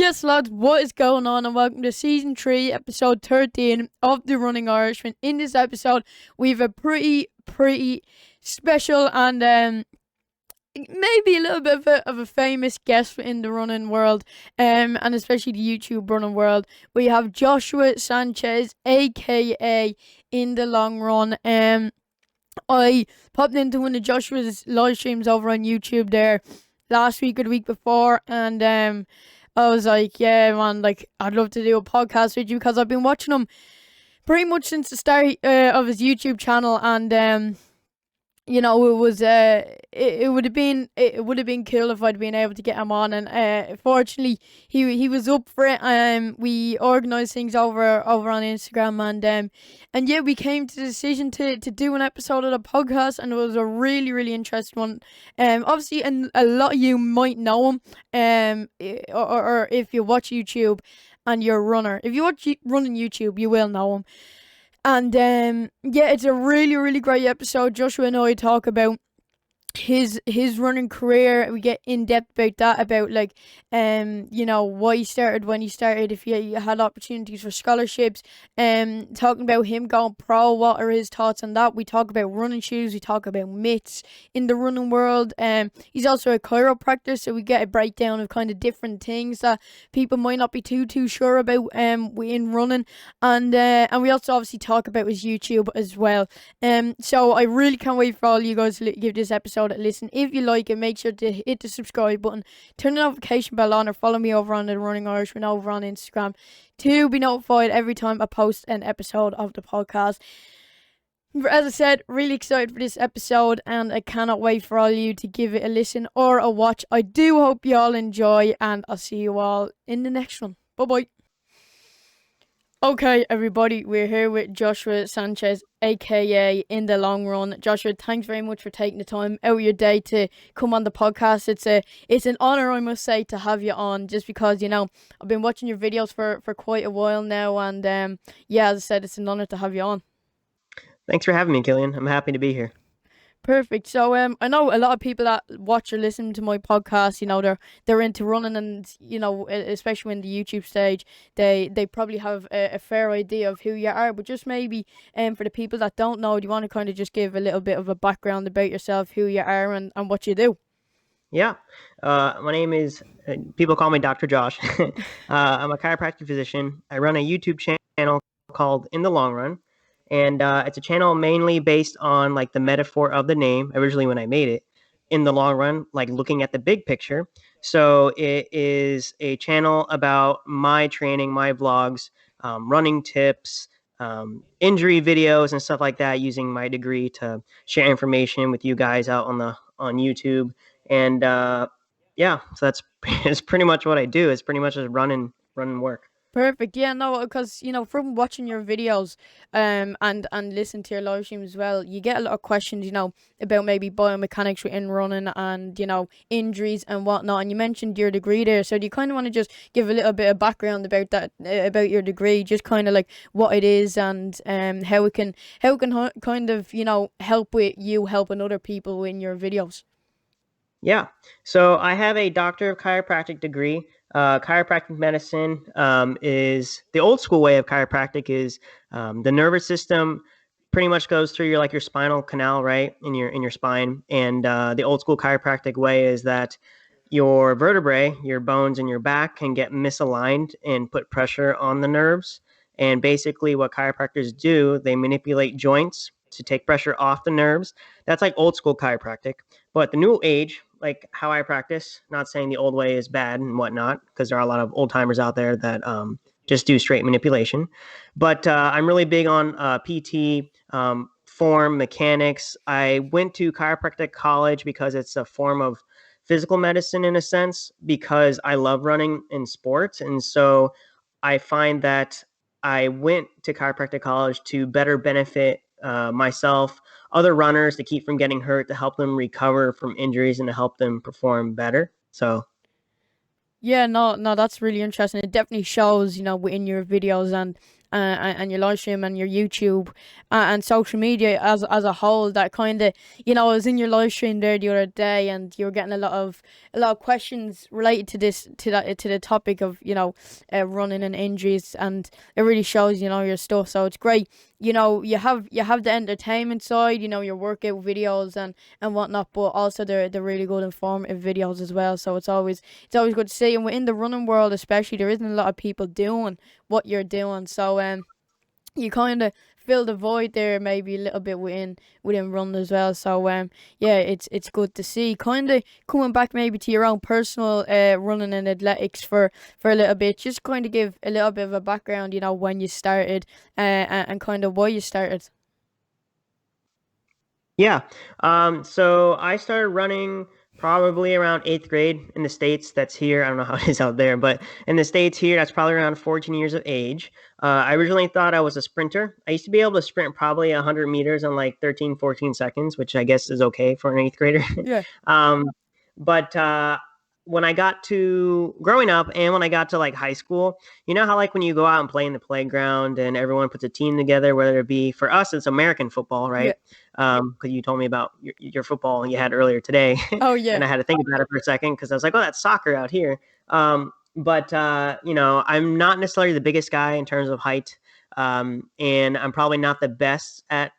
Yes, lads, what is going on? And welcome to Season 3, Episode 13 of The Running Irishman. In this episode, we have a pretty special and maybe a little bit of a famous guest in the running world, and especially the YouTube running world. We have Joshuaa Sanchez, aka In the Long Run. I popped into one of Joshua's live streams over on YouTube there last week or the week before, and I was like, yeah, man, like, I'd love to do a podcast with you because I've been watching him pretty much since the start of his YouTube channel, and it was it would have been cool if I'd been able to get him on, and fortunately he was up for it. We organised things over on Instagram, and yeah, we came to the decision to do an episode of the podcast, and it was a really interesting one. Obviously, and a lot of you might know him, or if you watch YouTube and you're a runner, if you watch running YouTube, you will know him. And yeah, it's a really great episode. Joshua and I talk about his running career. We get in depth about that, about like why he started, when he started, if he had opportunities for scholarships, talking about him going pro, what are his thoughts on that. We talk about running shoes, we talk about myths in the running world. He's also a chiropractor, so we get a breakdown of kind of different things that people might not be too sure about in running, and we also obviously talk about his YouTube as well. So I really can't wait for all you guys to give this episode a listen. If you like it, make sure to hit the subscribe button, turn the notification bell on, or follow me over on The Running Irishman over on Instagram to be notified every time I post an episode of the podcast. As I said, really excited for this episode, and I cannot wait for all of you to give it a listen or a watch. I do hope you all enjoy, and I'll see you all in the next one. Bye. Okay, everybody, we're here with Joshuaa Sanchez, aka In the Long Run. Joshua, thanks very much for taking the time out of your day to come on the podcast. It's an honor, I must say, to have you on, just because, I've been watching your videos for quite a while now, and yeah, as I said, it's an honor to have you on. Thanks for having me, Killian. I'm happy to be here. Perfect. So I know a lot of people that watch or listen to my podcast, they're into running, and especially in the YouTube stage, they probably have a fair idea of who you are. But just maybe for the people that don't know, do you want to kind of just give a little bit of a background about yourself, who you are, and what you do? Yeah. My name is, people call me Dr. Josh. I'm a chiropractic physician. I run a YouTube channel called In the Long Run. And it's a channel mainly based on like the metaphor of the name originally when I made it, in the long run, like looking at the big picture. So it is a channel about my training, my vlogs, running tips, injury videos and stuff like that, using my degree to share information with you guys out on YouTube. And yeah, so it's pretty much what I do. It's pretty much just running work. Perfect. Yeah, no, because from watching your videos, and listen to your live stream as well, you get a lot of questions, about maybe biomechanics within running, and injuries and whatnot. And you mentioned your degree there, so do you kind of want to just give a little bit of background about that, about your degree, just kind of like what it is, and how it can kind of help with you helping other people in your videos. Yeah. So I have a Doctor of Chiropractic degree. Chiropractic medicine is the old school way of chiropractic. Is the nervous system pretty much goes through your spinal canal, right, in your spine. And the old school chiropractic way is that your vertebrae, your bones in your back, can get misaligned and put pressure on the nerves. And basically what chiropractors do, they manipulate joints to take pressure off the nerves. That's like old school chiropractic. But the new age, like how I practice, not saying the old way is bad and whatnot, because there are a lot of old timers out there that just do straight manipulation. But I'm really big on PT, form, mechanics. I went to chiropractic college because it's a form of physical medicine in a sense, because I love running in sports. And so I find that I went to chiropractic college to better benefit myself, other runners, to keep from getting hurt, to help them recover from injuries, and to help them perform better. So yeah, no, that's really interesting. It definitely shows, within your videos, and and your live stream and your YouTube and social media as a whole, that kind of, I was in your live stream there the other day, and you were getting a lot of questions related to the topic of running and injuries, and it really shows your stuff. So it's great. You have the entertainment side, your workout videos and whatnot, but also the really good informative videos as well. So it's always good to see. And within the running world especially, there isn't a lot of people doing what you're doing. So you kind of fill the void there maybe a little bit within running as well. So yeah, it's good to see. Kind of coming back maybe to your own personal running and athletics for a little bit. Just kind of give a little bit of a background, when you started and kind of why you started. Yeah. So I started running probably around 8th grade in the States. That's here. I don't know how it is out there, but in the States here, that's probably around 14 years of age. I originally thought I was a sprinter. I used to be able to sprint probably 100 meters in like 13, 14 seconds, which I guess is okay for an 8th grader. Yeah. um, but when I got to growing up and when I got to like high school, you know how like when you go out and play in the playground and everyone puts a team together, whether it be for us, it's American football, Yeah. right? Because you told me about your football you had earlier today, Oh yeah. and I had to think about it for a second because I was like, oh, that's soccer out here. But I'm not necessarily the biggest guy in terms of height, and I'm probably not the best at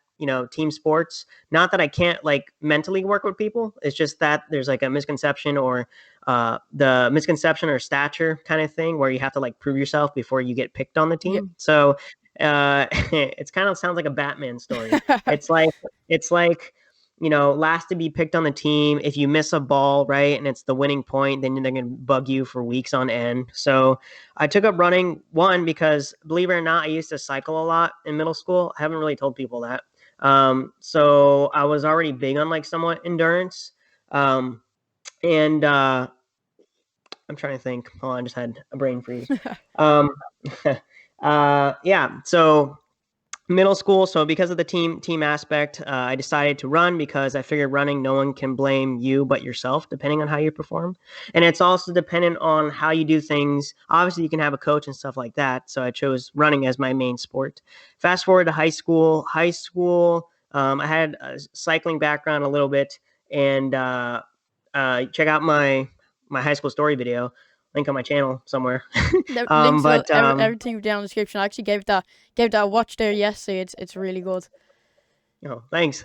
team sports. Not that I can't like mentally work with people. It's just that there's like a misconception or the misconception or stature kind of thing where you have to like prove yourself before you get picked on the Yeah. team. So it's kind of sounds like a Batman story. It's like last to be picked on the team. If you miss a ball, right, and it's the winning point, then they're gonna bug you for weeks on end. So I took up running one because, believe it or not, I used to cycle a lot in middle school. I haven't really told people that. So I was already big on like somewhat endurance. And I'm trying to think. Oh, I just had a brain freeze. Um, yeah. So middle school. So because of the team aspect, I decided to run because I figured running, no one can blame you but yourself, depending on how you perform, and it's also dependent on how you do things. Obviously, you can have a coach and stuff like that. So I chose running as my main sport. Fast forward to high school. I had a cycling background a little bit, and check out my high school story video. Link on my channel somewhere. The links will But everything down in the description. I actually gave that a watch there yesterday. It's really good. Oh, thanks.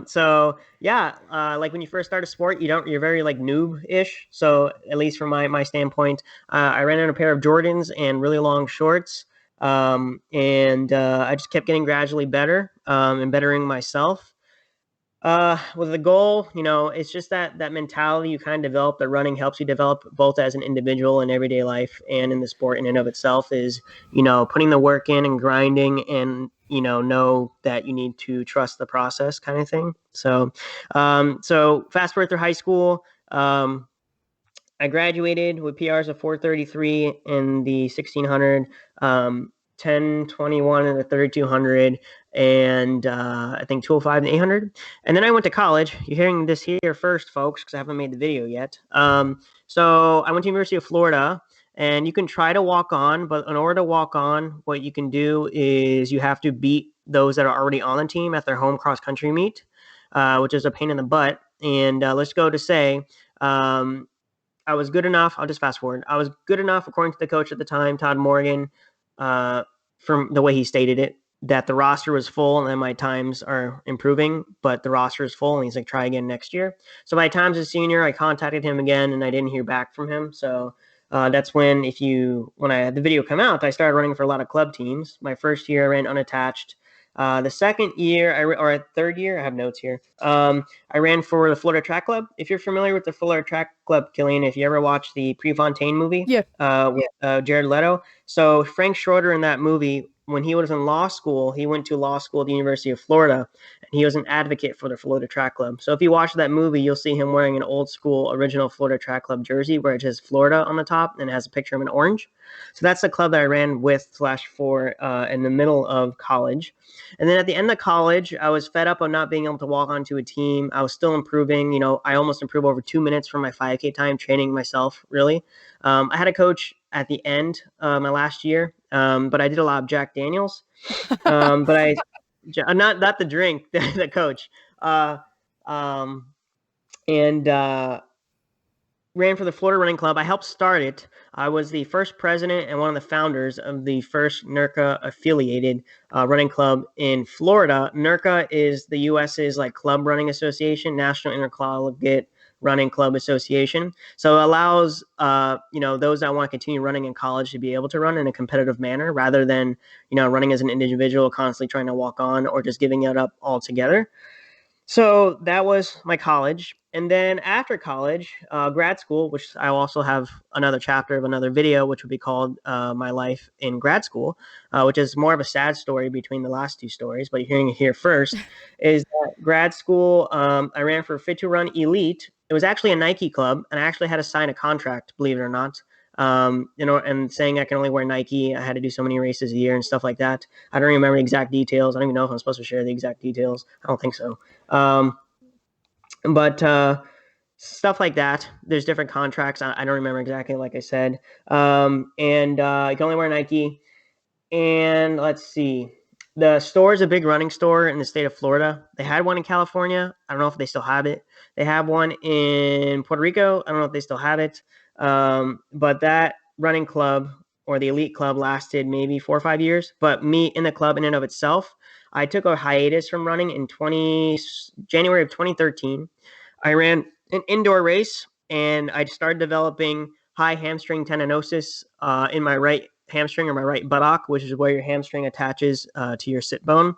So yeah, like when you first start a sport, you're very like noob-ish. So at least from my standpoint, I ran in a pair of Jordans and really long shorts, and I just kept getting gradually better, and bettering myself. With the goal, it's just that mentality you kind of develop that running helps you develop both as an individual in everyday life and in the sport in and of itself is, putting the work in and grinding and, know that you need to trust the process kind of thing. So fast forward through high school. I graduated with PRs of 433 in the 1600, 1021 in the 3200, and I think 205 and 800. And then I went to college. You're hearing this here first, folks, because I haven't made the video yet. So I went to University of Florida, and you can try to walk on, but in order to walk on, what you can do is you have to beat those that are already on the team at their home cross country meet, which is a pain in the butt. And let's go to say, I was good enough. I'll just fast forward. I was good enough, according to the coach at the time, Todd Morgan, from the way he stated it, that the roster was full and then my times are improving, but the roster is full. And he's like, try again next year. So by the time as a senior, I contacted him again and I didn't hear back from him. So that's when when I had the video come out, I started running for a lot of club teams. My first year, I ran unattached. The second year, or third year, I have notes here. I ran for the Florida Track Club. If you're familiar with the Florida Track Club, Killian, if you ever watched the Prefontaine movie, Yeah. with Jared Leto. So Frank Schroeder in that movie, when he was in law school, he went to law school at the University of Florida, and he was an advocate for the Florida Track Club. So if you watch that movie, you'll see him wearing an old school original Florida Track Club jersey where it says Florida on the top and it has a picture of an orange. So that's the club that I ran with/for in the middle of college. And then at the end of college, I was fed up of not being able to walk onto a team. I was still improving. I almost improved over 2 minutes from my 5K time training myself, really. I had a coach at the end my last year, but I did a lot of Jack Daniels. But not the drink, the coach. Uh, um, and ran for the Florida Running Club. I helped start it. I was the first president and one of the founders of the first NERCA affiliated running club in Florida. NERCA is the US's like club running association, National Intercollegiate Running Club Association. So it allows those that want to continue running in college to be able to run in a competitive manner rather than running as an individual, constantly trying to walk on or just giving it up altogether. So that was my college. And then after college, grad school, which I also have another chapter of another video, which would be called My Life in Grad School, which is more of a sad story between the last two stories. But you're hearing it here first, is that grad school, I ran for Fit to Run Elite. It was actually a Nike club, and I actually had to sign a contract, believe it or not. And saying I can only wear Nike, I had to do so many races a year and stuff like that. I don't remember the exact details. I don't even know if I'm supposed to share the exact details. I don't think so. But stuff like that. There's different contracts. I don't remember exactly, like I said. And you can only wear Nike. And let's see. The store is a big running store in the state of Florida. They had one in California. I don't know if they still have it. They have one in Puerto Rico. I don't know if they still have it. But that running club or the elite club lasted maybe 4 or 5 years. But me in the club in and of itself, I took a hiatus from running in January of 2013. I ran an indoor race and I started developing high hamstring tendinosis in my right hamstring or my right buttock, which is where your hamstring attaches to your sit bone,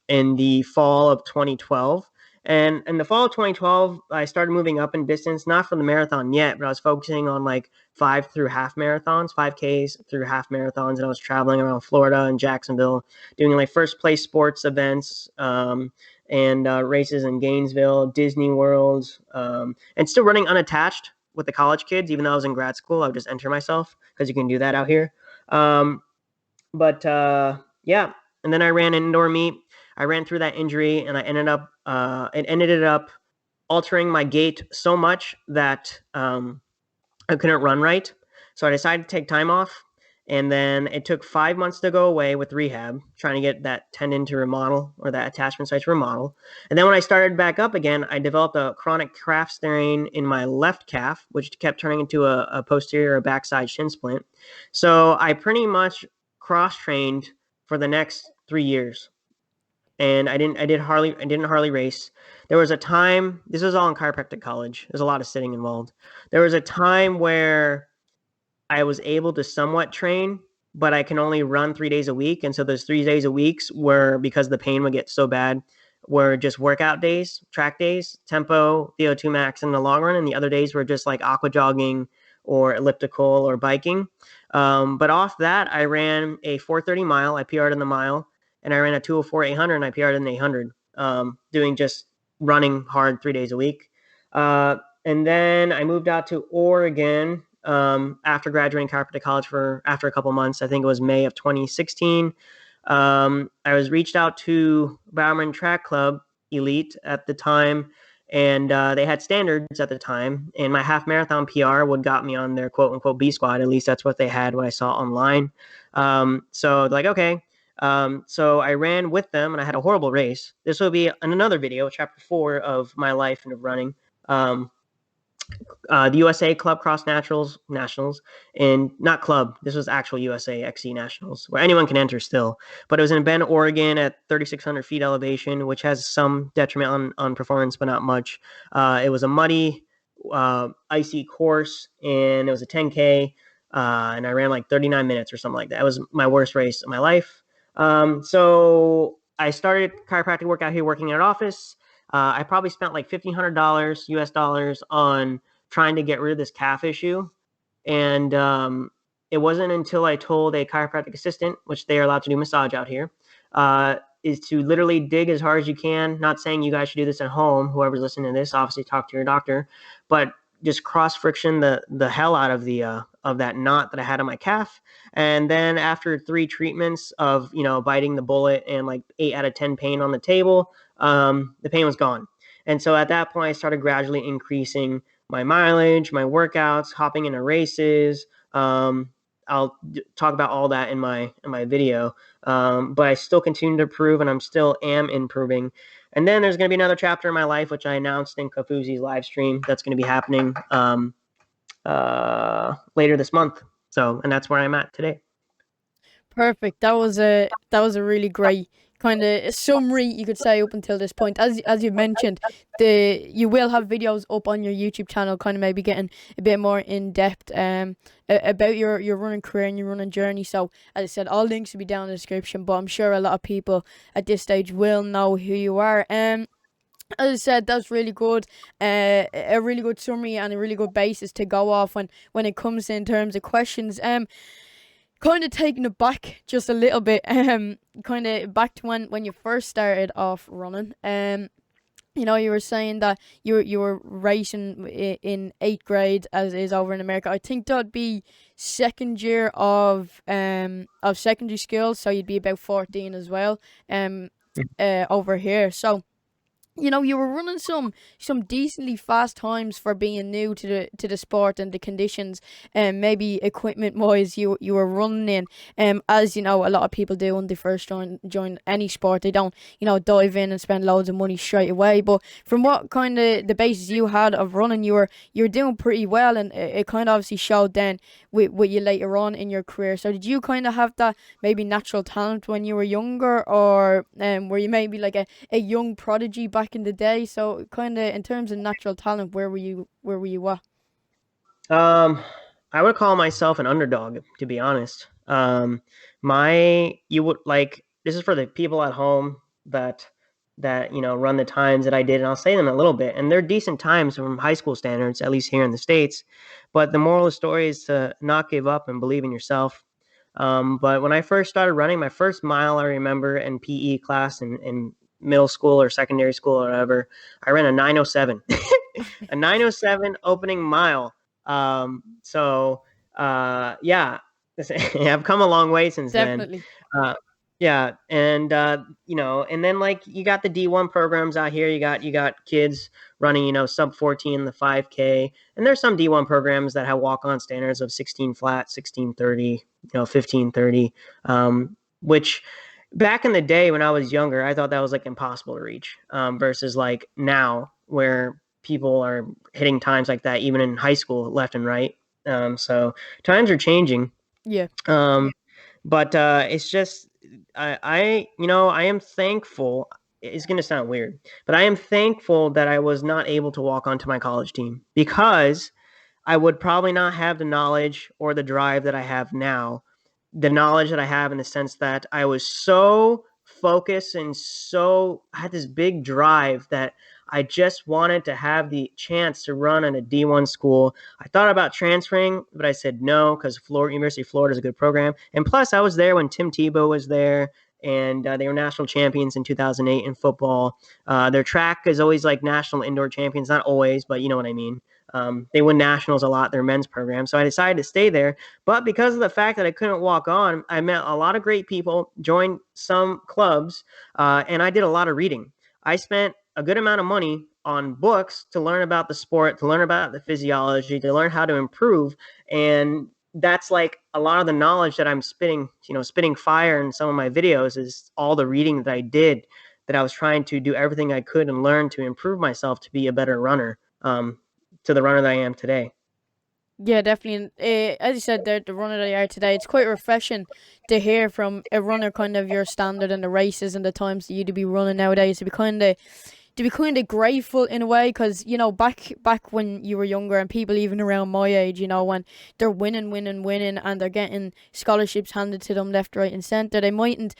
in the fall of 2012. And in the fall of 2012, I started moving up in distance, not for the marathon yet, but I was focusing on like 5 through half marathons, 5Ks through half marathons. And I was traveling around Florida and Jacksonville, doing like first place sports events and races in Gainesville, Disney World, and still running unattached with the college kids. Even though I was in grad school, I would just enter myself because you can do that out here. Yeah. And then I ran an indoor meet. I ran through that injury and I ended up altering my gait so much that I couldn't run right. So I decided to take time off. And then it took 5 months to go away with rehab, trying to get that tendon to remodel or that attachment site to remodel. And then when I started back up again, I developed a chronic calf strain in my left calf, which kept turning into a posterior or backside shin splint. So I pretty much cross-trained for the next 3 years. And I didn't hardly race. There was a time, this was all in chiropractic college. There's a lot of sitting involved. There was a time where I was able to somewhat train, but I can only run 3 days a week. And so those 3 days a week were, because the pain would get so bad, were just workout days, track days, tempo, VO2 max in the long run. And the other days were just like aqua jogging or elliptical or biking. But off that, I ran a 4:30 mile. I PR'd in the mile. And I ran a 2:04 800 and I PR'd in the 800, doing just running hard 3 days a week. And then I moved out to Oregon after graduating chiropractic college after a couple months. I think it was May of 2016. I was reached out to Bowerman Track Club Elite at the time, and they had standards at the time. And my half marathon PR would got me on their quote unquote B squad. At least that's what they had, what I saw online. So like, okay. So I ran with them and I had a horrible race. This will be in another video, chapter 4 of my life and of running. The USA Club Cross Nationals, and not club. This was actual USA XC Nationals, where anyone can enter still. But it was in Bend, Oregon, at 3,600 feet elevation, which has some detriment on performance, but not much. It was a muddy, icy course, and it was a 10K, and I ran like 39 minutes or something like that. It was my worst race of my life. So I started chiropractic work out here working at an office. I probably spent like $1,500 US dollars on trying to get rid of this calf issue. And it wasn't until I told a chiropractic assistant, which they are allowed to do massage out here, is to literally dig as hard as you can. Not saying you guys should do this at home. Whoever's listening to this, obviously talk to your doctor, but just cross friction the hell out of that knot that I had on my calf. And then after 3 treatments of biting the bullet and like 8 out of 10 pain on the table, the pain was gone. And so at that point, I started gradually increasing my mileage, my workouts, hopping into races. talk about all that in my video. But I still continue to improve, and I'm still am improving. And then there's going to be another chapter in my life, which I announced in Kafuzi's live stream. That's going to be happening later this month. So, and that's where I'm at today. Perfect. That was a really great kind of summary, you could say, up until this point. As you mentioned, you will have videos up on your YouTube channel, kind of maybe getting a bit more in depth about your running career and your running journey. So as I said, all links will be down in the description. But I'm sure a lot of people at this stage will know who you are. As I said, that's really good. A really good summary and a really good basis to go off when it comes in terms of questions. Kind of taking it back just a little bit, kind of back to when you first started off running. You know, you were saying that you were racing in 8th grade, as is over in America. I think that'd be second year of secondary school, so you'd be about 14 as well. Over here, so you know, you were running some decently fast times for being new to the sport and the conditions, and maybe equipment wise you were running in. As you know, a lot of people do when they first join any sport. They don't, you know, dive in and spend loads of money straight away. But from what kind of the basis you had of running, you were doing pretty well, and it kind of obviously showed then with you later on in your career. So did you kind of have that maybe natural talent when you were younger, or were you maybe like a young prodigy back in the day? So kind of in terms of natural talent, where were you at? I would call myself an underdog, to be honest. You would like, this is for the people at home that you know run the times that I did, and I'll say them in a little bit. And they're decent times from high school standards, at least here in the States. But the moral of the story is to not give up and believe in yourself. But when I first started running, my first mile I remember in PE class in middle school or secondary school or whatever, I ran a 9:07, a 9:07 opening mile. Yeah, I've come a long way since then. Definitely. Uh, yeah, and you know, and then like you got the D1 programs out here. You got kids running, you know, sub 14 the 5K, and there's some D1 programs that have walk on standards of 16 flat, 16:30, you know, 15:30, which back in the day when I was younger, I thought that was like impossible to reach, versus like now where people are hitting times like that even in high school left and right. So times are changing. Yeah. But it's just you know, I am thankful. It's going to sound weird, but I am thankful that I was not able to walk onto my college team, because I would probably not have the knowledge or the drive that I have now. The knowledge that I have, in the sense that I was so focused and I had this big drive that I just wanted to have the chance to run in a D1 school. I thought about transferring, but I said no, because University of Florida is a good program. And plus, I was there when Tim Tebow was there, and they were national champions in 2008 in football. Their track is always like national indoor champions, not always, but you know what I mean. They win nationals a lot, their men's program. So I decided to stay there. But because of the fact that I couldn't walk on, I met a lot of great people, joined some clubs, and I did a lot of reading. I spent a good amount of money on books to learn about the sport, to learn about the physiology, to learn how to improve. And that's like a lot of the knowledge that I'm spitting fire in some of my videos is all the reading that I did, that I was trying to do everything I could and learn to improve myself to be a better runner, to the runner that I am today. Yeah, definitely. As you said, the runner that you are today, it's quite refreshing to hear from a runner kind of your standard and the races and the times that you'd be running nowadays, to be kind of grateful in a way, because you know back when you were younger, and people even around my age, you know, when they're winning, and they're getting scholarships handed to them left, right, and center, they mightn't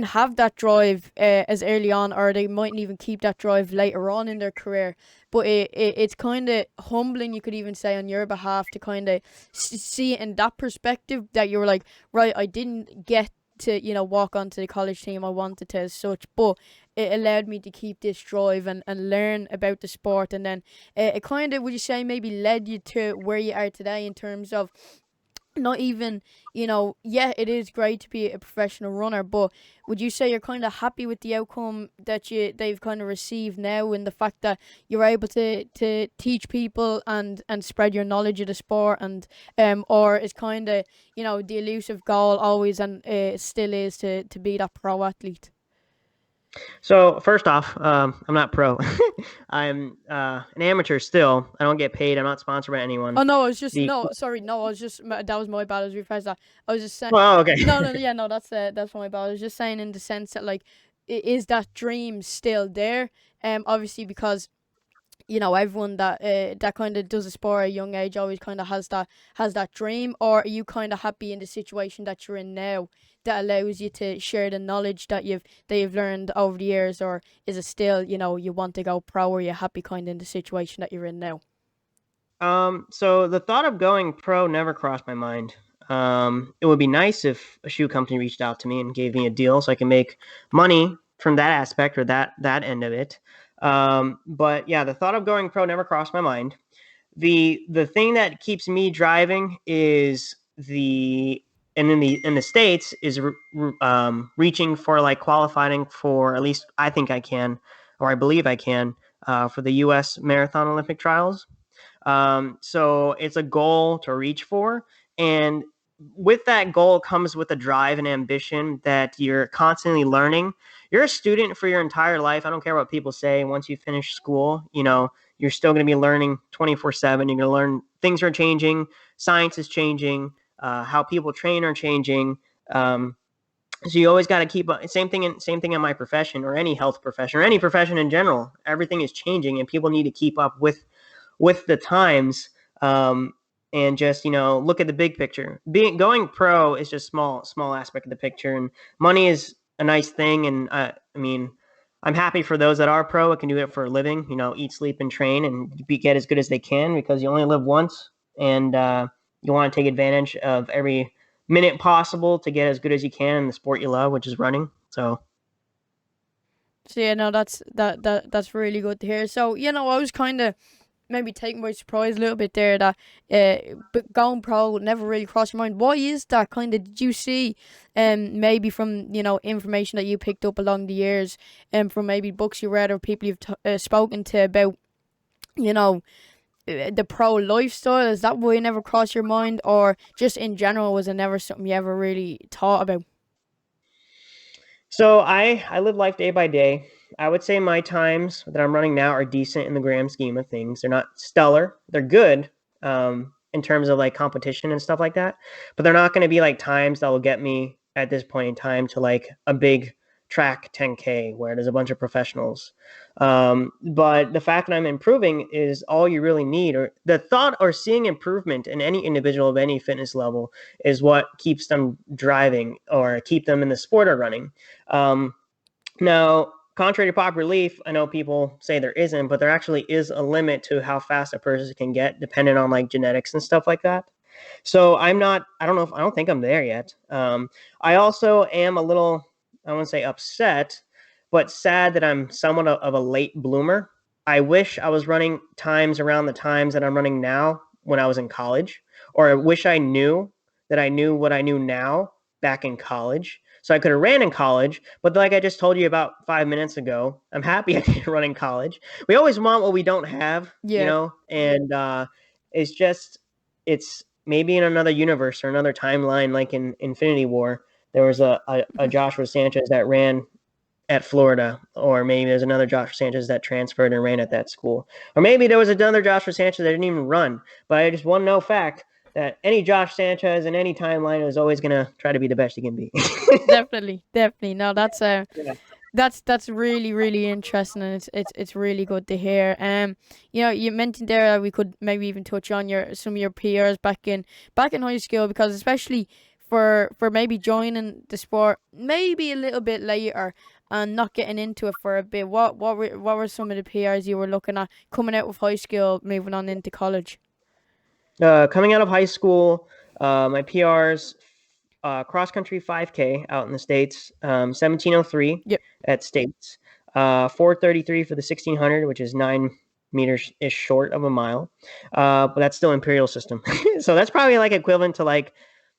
have that drive as early on, or they mightn't even keep that drive later on in their career. But it's kind of humbling, you could even say, on your behalf, to kind of see it in that perspective, that you were like, right, I didn't get to, you know, walk onto the college team I wanted to as such, but it allowed me to keep this drive and learn about the sport. And then it kind of, would you say, maybe led you to where you are today in terms of not even, yeah, it is great to be a professional runner, but would you say you're kind of happy with the outcome that they've kind of received now, and the fact that you're able to teach people and spread your knowledge of the sport, and or is kind of, the elusive goal always, and still is, to be that pro athlete? So first off, I'm not pro. I'm an amateur still. I don't get paid. I'm not sponsored by anyone. Oh no, I was just The no, sorry, no, I was just that was my bad. I was rephrased that. I was just saying, Oh, okay. no, no, yeah, no, that's my bad. I was just saying in the sense that, like, is that dream still there? Obviously, because everyone that kind of does a sport at a young age always kind of has that dream. Or are you kind of happy in the situation that you're in now, that allows you to share the knowledge that you've learned over the years? Or is it still, you want to go pro, or you're happy kind of in the situation that you're in now? So the thought of going pro never crossed my mind. It would be nice if a shoe company reached out to me and gave me a deal so I can make money from that aspect, or that end of it. But yeah, the thought of going pro never crossed my mind. The thing that keeps me driving is in the states is reaching for, like, qualifying for, at least I think I can, or I believe I can, for the U.S. Marathon Olympic trials. So it's a goal to reach for. And with that goal comes with a drive and ambition that you're constantly learning. You're a student for your entire life. I don't care what people say. Once you finish school, you're still going to be learning 24/7. You're going to learn, things are changing, science is changing, how people train are changing. So you always got to keep up. Same thing in my profession, or any health profession, or any profession in general. Everything is changing, and people need to keep up with the times, and just look at the big picture. Going pro is just small aspect of the picture, and money is a nice thing. And I mean, I'm happy for those that are pro and can do it for a living. Eat, sleep, and train, and get as good as they can, because you only live once, and you want to take advantage of every minute possible to get as good as you can in the sport you love, which is running. So So yeah, no, that's really good to hear. So, I was kind of maybe taken by surprise a little bit there, that but going pro never really crossed your mind. Why is that? Kind of, did you see, maybe from, information that you picked up along the years, from maybe books you read, or people you've spoken to about, you know the pro lifestyle? Is that why it never crossed your mind, or just in general, was it never something you ever really thought about? So I live life day by day. I would say my times that I'm running now are decent in the grand scheme of things. They're not stellar. They're good, in terms of, like, competition and stuff like that. But they're not going to be like times that will get me at this point in time to, like, a big track 10K where there's a bunch of professionals. But the fact that I'm improving is all you really need. Or the thought, or seeing improvement in any individual of any fitness level, is what keeps them driving, or keep them in the sport of running. Um, Now, contrary to popular belief, I know people say there isn't, but there actually is a limit to how fast a person can get, depending on, like, genetics and stuff like that. So I'm not. I don't know if I don't think I'm there yet. I also am a little, I wouldn't say upset, but sad that I'm somewhat of a late bloomer. I wish I was running times around the times that I'm running now when I was in college, or I wish I knew that I knew what I knew now back in college. So I could have ran in college, but like I just told you about 5 minutes ago, I'm happy I didn't run in college. We always want what we don't have, Yeah. and it's just, it's maybe in another universe or another timeline, like in Infinity War, there was a Joshua Sanchez that ran at Florida, or maybe there's another Joshua Sanchez that transferred and ran at that school, or maybe there was another Joshua Sanchez that didn't even run. But I just want to know fact that any Josh Sanchez in any timeline is always gonna try to be the best he can be. Definitely, definitely. No, that's Yeah. that's really really interesting, and it's really good to hear. You mentioned there that we could maybe even touch on your some of your peers back in high school, because especially for maybe joining the sport maybe a little bit later and not getting into it for a bit. What were some of the peers you were looking at coming out of high school, moving on into college? Coming out of high school, my PRs, cross country 5K out in the States, 1703 Yep. at States, 433 for the 1600, which is 9 meters is short of a mile, but that's still imperial system. So that's probably like equivalent to like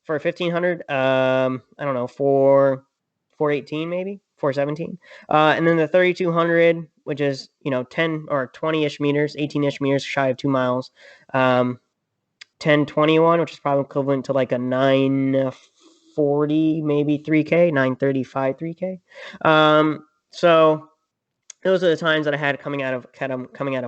for 1500. I don't know, 418 maybe 417, and then the 3200, which is 10 or 20ish meters, 18ish meters shy of 2 miles. 1021, which is probably equivalent to like a 940, maybe 3K, 935, 3K. So those are the times that I had coming out of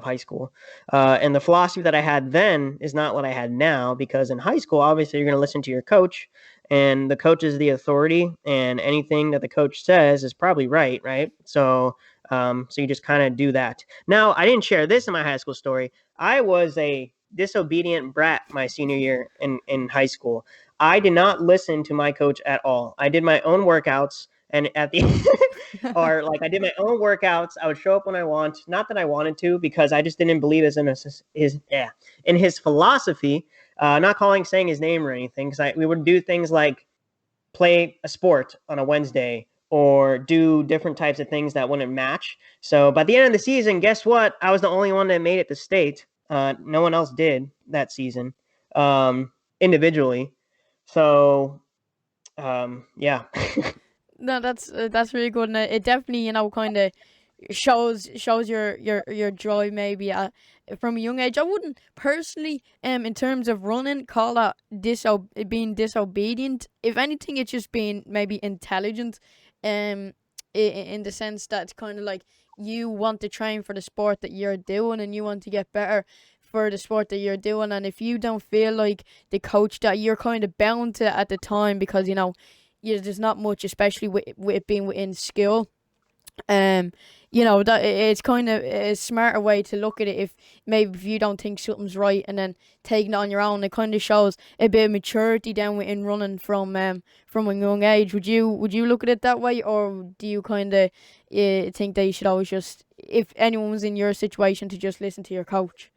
high school. And the philosophy that I had then is not what I had now, because in high school, obviously, you're going to listen to your coach, and the coach is the authority, and anything that the coach says is probably right, right? So you just kind of do that. Now, I didn't share this in my high school story. I was a disobedient brat my senior year in high school. I did not listen to my coach at all. I did my own workouts, and at the or like I did my own workouts. I would show up when I want, not that I wanted to, because I just didn't believe in his philosophy. Not saying his name or anything, because we would do things like play a sport on a Wednesday or do different types of things that wouldn't match. So by the end of the season, guess what? I was the only one that made it to state. No one else did that season, individually. So yeah. No, that's really good, and it definitely kind of shows your joy maybe from a young age. I wouldn't personally, in terms of running, call that being disobedient. If anything, it's just being maybe intelligent, in the sense that it's kind of like you want to train for the sport that you're doing, and you want to get better for the sport that you're doing. And if you don't feel like the coach that you're kind of bound to at the time, because there's not much, especially with it being within skill. That it's kind of a smarter way to look at it. If you don't think something's right, and then taking it on your own, it kind of shows a bit of maturity down within running from a young age. Would you look at it that way, or do you kind of think that you should always just, if anyone was in your situation, to just listen to your coach?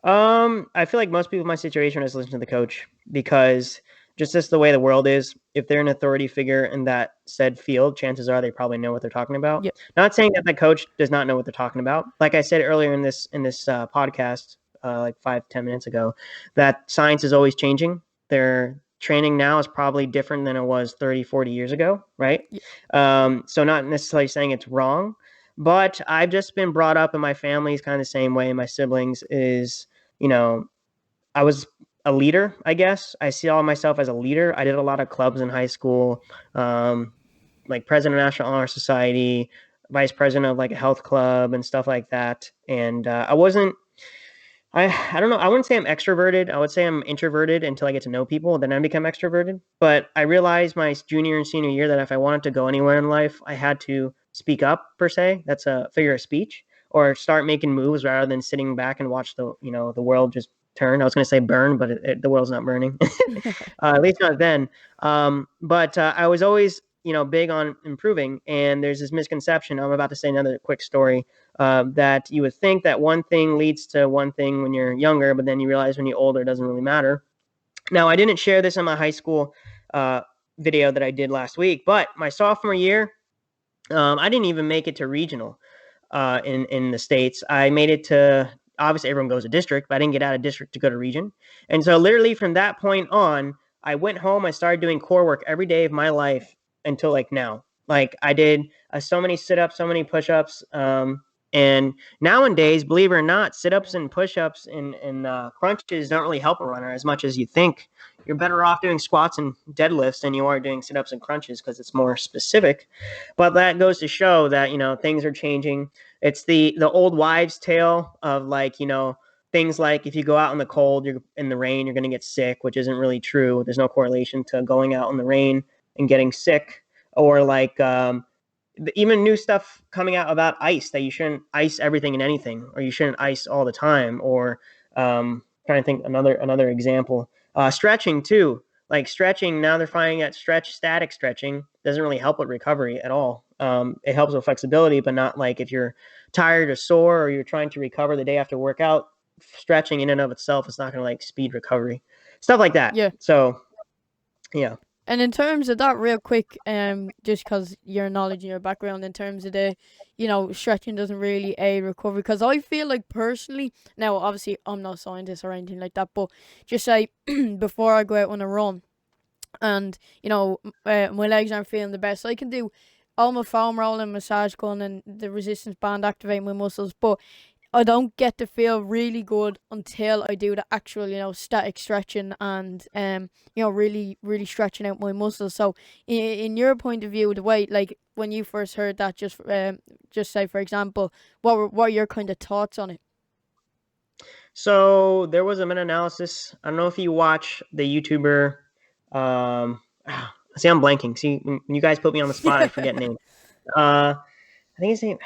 I feel like most people in my situation is listen to the coach, because just the way the world is, if they're an authority figure in that said field, chances are they probably know what they're talking about. Yep. Not saying that the coach does not know what they're talking about. Like I said earlier in this podcast, like 5-10 minutes ago, that science is always changing. Their training now is probably different than it was 30-40 years ago, right? Yep. So not necessarily saying it's wrong, but I've just been brought up, and my family's kind of the same way. My siblings is, I was a leader, I guess. I see all myself as a leader. I did a lot of clubs in high school, like president of National Honor Society, vice president of like a health club and stuff like that. And I don't know. I wouldn't say I'm extroverted. I would say I'm introverted until I get to know people. Then I become extroverted. But I realized my junior and senior year that if I wanted to go anywhere in life, I had to speak up, per se. That's a figure of speech, or start making moves rather than sitting back and watch the world just turn. I was going to say burn, but the world's not burning, at least not then. But I was always, big on improving. And there's this misconception. I'm about to say another quick story, that you would think that one thing leads to one thing when you're younger, but then you realize when you're older, it doesn't really matter. Now, I didn't share this in my high school video that I did last week, but my sophomore year, I didn't even make it to regional in the States. I made it to, obviously everyone goes to district, but I didn't get out of district to go to region. And so literally from that point on, I went home, I started doing core work every day of my life until like now. Like I did so many sit-ups, so many push-ups. And nowadays, believe it or not, sit-ups and push-ups and crunches don't really help a runner as much as you think. You're better off doing squats and deadlifts than you are doing sit-ups and crunches, because it's more specific. But that goes to show that, things are changing. It's the old wives' tale of like, things like if you go out in the cold, you're in the rain, you're going to get sick, which isn't really true. There's no correlation to going out in the rain and getting sick. Or like even new stuff coming out about ice, that you shouldn't ice everything and anything, or you shouldn't ice all the time. Or trying to think another example. Stretching too. Like stretching, now they're finding that static stretching doesn't really help with recovery at all. It helps with flexibility, but not like if you're tired or sore, or you're trying to recover the day after workout. Stretching in and of itself is not going to like speed recovery, stuff like that. Yeah. So, yeah. And in terms of that, real quick, just because your knowledge and your background in terms of the, stretching doesn't really aid recovery. Because I feel like personally, now obviously I'm not a scientist or anything like that, but just say before I go out on a run, and my legs aren't feeling the best, so I can do all my foam rolling, massage gun, and the resistance band activate my muscles, but I don't get to feel really good until I do the actual, static stretching and really, really stretching out my muscles. So, in your point of view, the way, like, when you first heard that, just say for example, what are your kind of thoughts on it? So there was a meta-analysis. I don't know if you watch the YouTuber. See, I'm blanking. See, when you guys put me on the spot, I forget names. I think his name,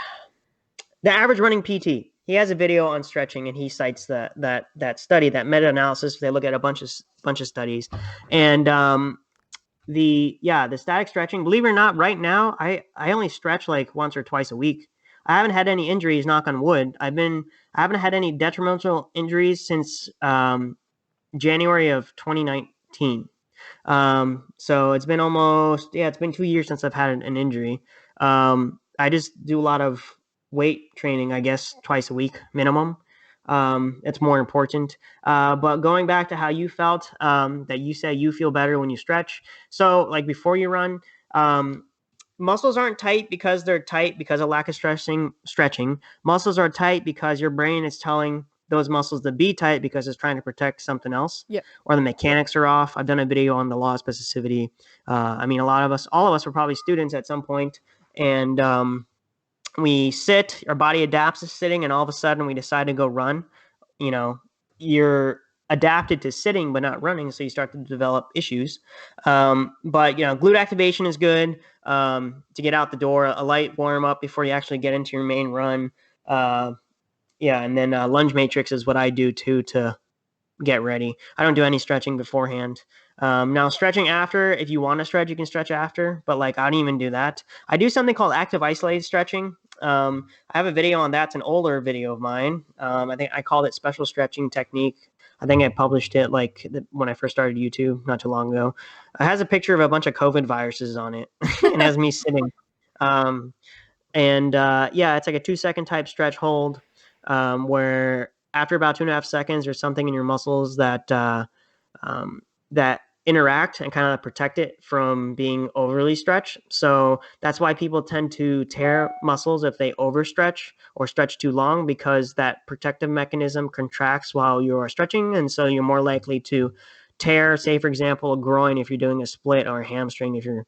the average running PT. He has a video on stretching, and he cites that study, that meta-analysis. They look at a bunch of studies, and the static stretching. Believe it or not, right now I only stretch like once or twice a week. I haven't had any injuries. Knock on wood. I haven't had any detrimental injuries since January of 2019. So it's been it's been 2 years since I've had an injury. I just do a lot of weight training, I guess, twice a week minimum. It's more important. But going back to how you felt, that you said you feel better when you stretch. So, like before you run, muscles aren't tight because they're tight because of lack of stretching. Muscles are tight because your brain is telling those muscles to be tight because it's trying to protect something else, Yeah. or the mechanics are off. I've done a video on the law of specificity. I mean, all of us were probably students at some point, and we sit, our body adapts to sitting, and all of a sudden we decide to go run. You're adapted to sitting but not running, so you start to develop issues. But glute activation is good, to get out the door, a light warm up before you actually get into your main run. And then lunge matrix is what I do too to get ready. I don't do any stretching beforehand. Now, stretching after, if you want to stretch, you can stretch after, but like I don't even do that. I do something called active isolated stretching. I have a video on that. It's an older video of mine. I think I called it special stretching technique. I think I published it when I first started YouTube not too long ago. It has a picture of a bunch of COVID viruses on it and has me sitting. Um, it's like a 2 second type stretch hold, where after about 2.5 seconds, there's something in your muscles that interact and kind of protect it from being overly stretched. So that's why people tend to tear muscles if they overstretch or stretch too long, because that protective mechanism contracts while you are stretching, and so you're more likely to tear, say for example, a groin if you're doing a split, or a hamstring if you're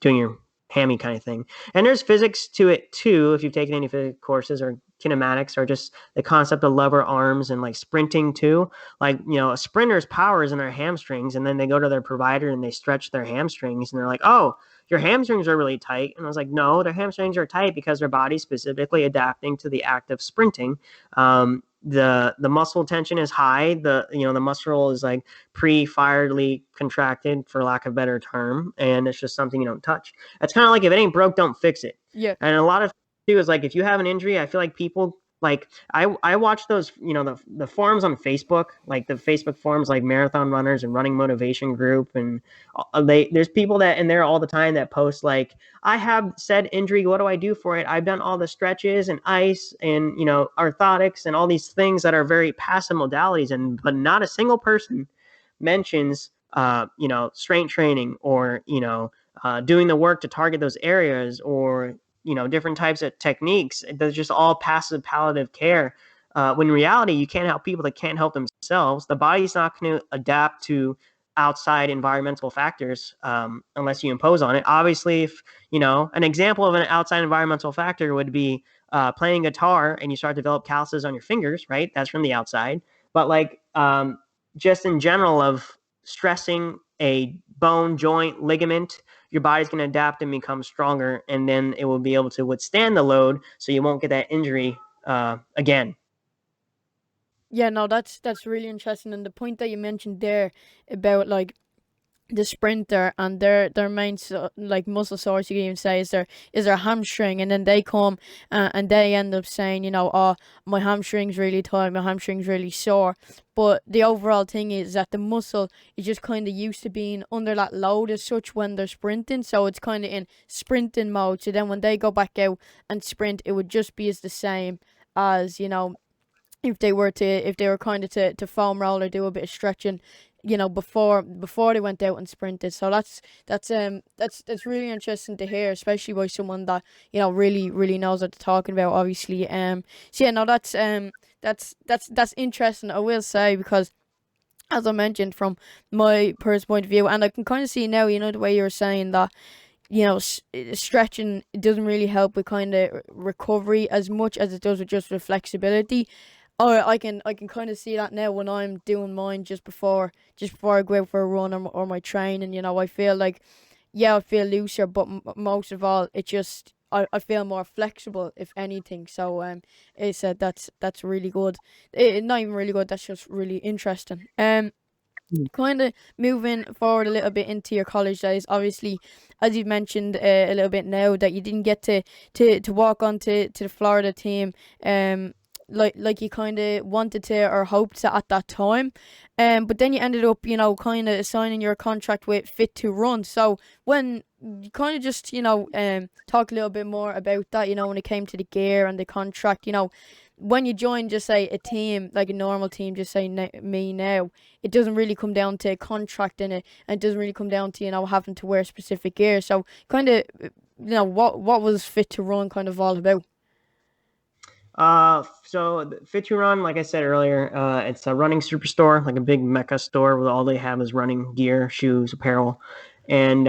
doing your hammy kind of thing. And there's physics to it too, if you've taken any physics courses, or kinematics, or just the concept of lever arms and like sprinting too. Like, a sprinter's power is in their hamstrings, and then they go to their provider and they stretch their hamstrings, and they're like, oh, your hamstrings are really tight. And I was like, no, their hamstrings are tight because their body's specifically adapting to the act of sprinting. The muscle tension is high. The muscle is like pre-firedly contracted, for lack of a better term, and it's just something you don't touch. It's kind of like, if it ain't broke, don't fix it. Yeah. And a lot of too is like, if you have an injury, I feel like people, like, I watch those, the forums on Facebook, like the Facebook forums, like Marathon Runners and Running Motivation Group, and there's people that in there all the time that post like, I have said injury, what do I do for it? I've done all the stretches and ice and orthotics and all these things that are very passive modalities, but not a single person mentions strength training, or doing the work to target those areas, or different types of techniques. They're just all passive palliative care. When in reality, you can't help people that can't help themselves. The body's not going to adapt to outside environmental factors, unless you impose on it. Obviously, if an example of an outside environmental factor would be playing guitar and you start to develop calluses on your fingers, right? That's from the outside. But just in general, of stressing a bone, joint, ligament, your body's going to adapt and become stronger, and then it will be able to withstand the load, so you won't get that injury again. Yeah, no, that's really interesting. And the point that you mentioned there about, like, the sprinter, and their main like muscle source, you can even say, is their hamstring, and then they come and they end up saying, oh, my hamstring's really tight, my hamstring's really sore. But the overall thing is that the muscle is just kind of used to being under that load as such when they're sprinting, so it's kind of in sprinting mode. So then when they go back out and sprint, it would just be as the same as, if they were kind of to foam roll or do a bit of stretching, before they went out and sprinted. So that's really interesting to hear, especially by someone that really knows what they're talking about, obviously. So yeah, no, that's interesting, I will say, because as I mentioned, from my personal point of view, and I can kind of see now, the way you were saying that, stretching doesn't really help with kind of recovery as much as it does with flexibility. Oh, I can kind of see that now when I'm doing mine just before I go out for a run, or my training. I feel like, yeah, I feel looser, but most of all, it just I feel more flexible, if anything. So it's that's really good. Not even really good. That's just really interesting. Kind of moving forward a little bit into your college days, obviously, as you've mentioned a little bit now, that you didn't get to walk on to the Florida team, like you kind of wanted to or hoped to at that time, but then you ended up, kind of signing your contract with Fit to Run. So when you kind of just, talk a little bit more about that, when it came to the gear and the contract, when you join, just say a team, like a normal team, just say me now, it doesn't really come down to contract in it, and it doesn't really come down to, having to wear specific gear. So kind of, what was Fit to Run kind of all about? So Fit to Run, like I said earlier, it's a running superstore, like a big mecca store where all they have is running gear, shoes, apparel. And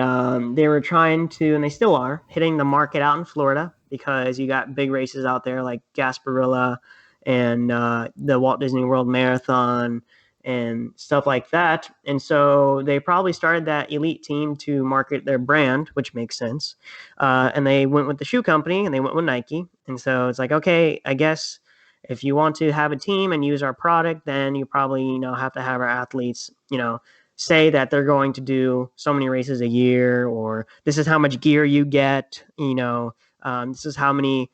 they were trying to, and they still are, hitting the market out in Florida because you got big races out there like Gasparilla and the Walt Disney World Marathon and stuff like that. And so they probably started that elite team to market their brand, which makes sense. And they went with the shoe company and they went with Nike. And so it's like, okay, I guess if you want to have a team and use our product, then you probably, have to have our athletes, say that they're going to do so many races a year, or this is how much gear you get, this is how many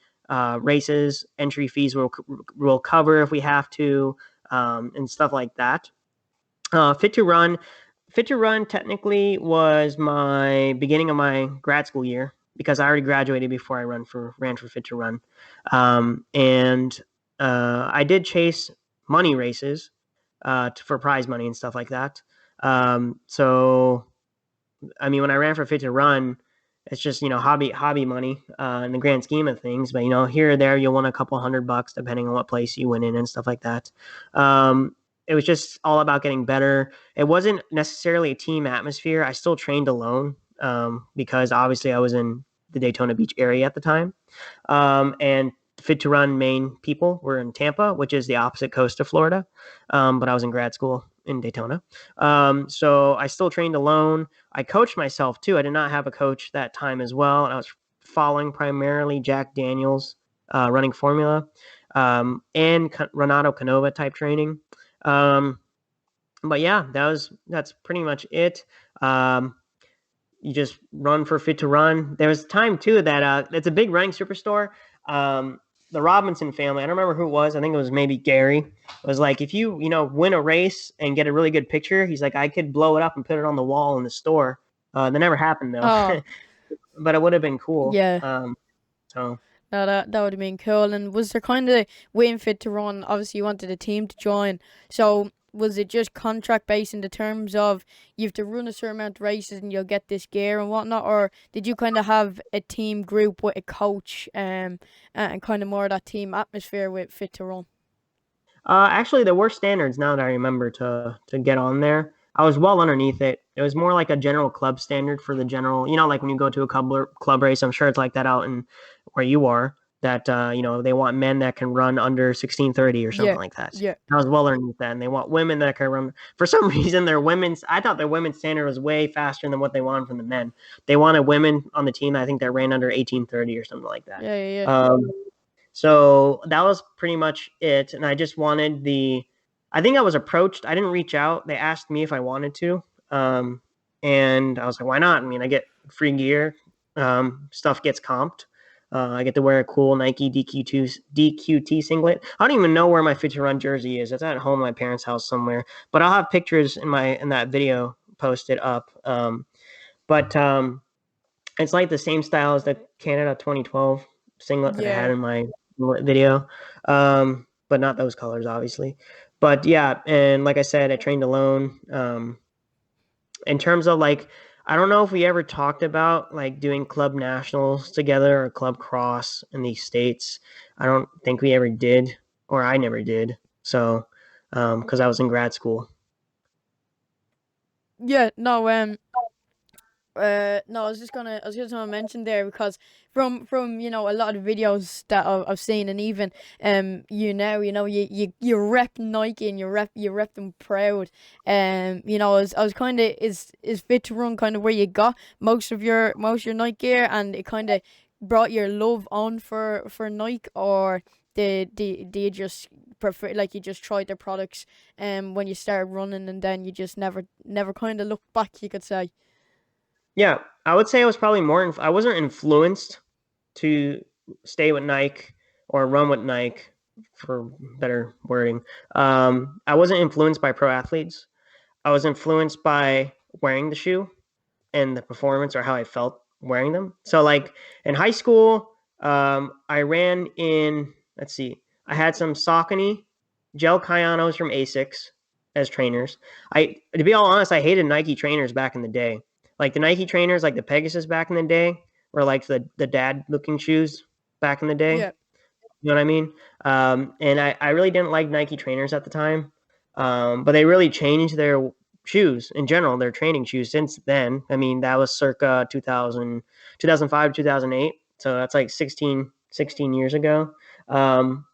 races entry fees will cover if we have to, and stuff like that. Fit to Run. Fit to Run technically was my beginning of my grad school year because I already graduated before I ran for Fit to Run, and I did chase money races for prize money and stuff like that. So I mean, when I ran for Fit to Run, it's just hobby money in the grand scheme of things. But here or there, you'll win a couple $100 depending on what place you win in and stuff like that. It was just all about getting better. It wasn't necessarily a team atmosphere. I still trained alone because obviously I was in the Daytona Beach area at the time, and Fit to Run main people were in Tampa, which is the opposite coast of Florida. But I was in grad school in Daytona. So I still trained alone. I coached myself too. I did not have a coach that time as well. And I was following primarily Jack Daniels running formula and Renato Canova type training. But yeah, that's pretty much it. You just run for Fit to Run. There was time too that it's a big running superstore. The Robinson family, I don't remember who it was. I think it was maybe Gary. It was like, if you win a race and get a really good picture, he's like, I could blow it up and put it on the wall in the store. That never happened though, Oh, but it would have been cool. yeah. So No, that would have been cool. And was there kind of waiting Fit to Run? Obviously, you wanted a team to join. So was it just contract based in the terms of you have to run a certain amount of races and you'll get this gear and whatnot, or did you kind of have a team group with a coach, and kind of more of that team atmosphere with Fit to Run? actually, there were standards now that I remember to get on there. I was well underneath it. It was more like a general club standard for the general, like when you go to a club race. I'm sure it's like that out in where you are. That they want men that can run under 16:30 or something Yeah, like that. yeah, I was well underneath that, and they want women that can run. For some reason, their women's. I thought their women's standard was way faster than what they wanted from the men. They wanted women on the team. I think that ran under 18:30 or something like that. yeah, yeah, yeah. So that was pretty much it. And I just wanted I think I was approached. I didn't reach out. They asked me if I wanted to. and I was like, why not? I mean, I get free gear, stuff gets comped. I get to wear a cool Nike DQT singlet. I don't even know where my Fit to Run jersey is. It's at home, at my parents' house somewhere. But I'll have pictures in that video posted up. But it's like the same style as the Canada 2012 singlet that I had Yeah. in my video, but not those colors, obviously. But yeah, and like I said, I trained alone. In terms of like, I don't know if we ever talked about like doing club nationals together or club cross in these states. I don't think we ever did, or I never did. So, because I was in grad school. Yeah, no, no, I was just gonna mention there because from a lot of videos that I've seen, and even you rep Nike and you rep them proud. I was kind of is Fit to Run kind of where you got most of your Nike gear, and it kind of brought your love on for Nike, or did you just prefer, like, you just tried their products when you started running, and then you just never kind of looked back, you could say. Yeah, I would say I was probably more. I wasn't influenced to stay with Nike or run with Nike, for better wording. I wasn't influenced by pro athletes. I was influenced by wearing the shoe and the performance, or how I felt wearing them. So like in high school, I ran in, let's see, I had some Saucony gel Kayanos from Asics as trainers. To be all honest, I hated Nike trainers back in the day. Like the Nike trainers, like the Pegasus back in the day, were like the dad looking shoes back in the day. Yeah. You know what I mean? And I really didn't like Nike trainers at the time, but they really changed their shoes in general, their training shoes since then. I mean, that was circa 2000, 2005, 2008. So that's like 16 years ago. Um,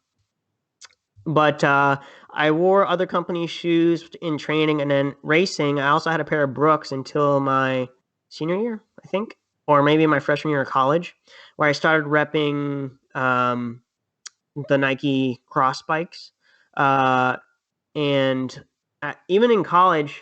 but I wore other companies' shoes in training, and then racing. I also had a pair of Brooks until my senior year, I think, or maybe my freshman year of college, where I started repping the Nike cross bikes. Uh, and even in college,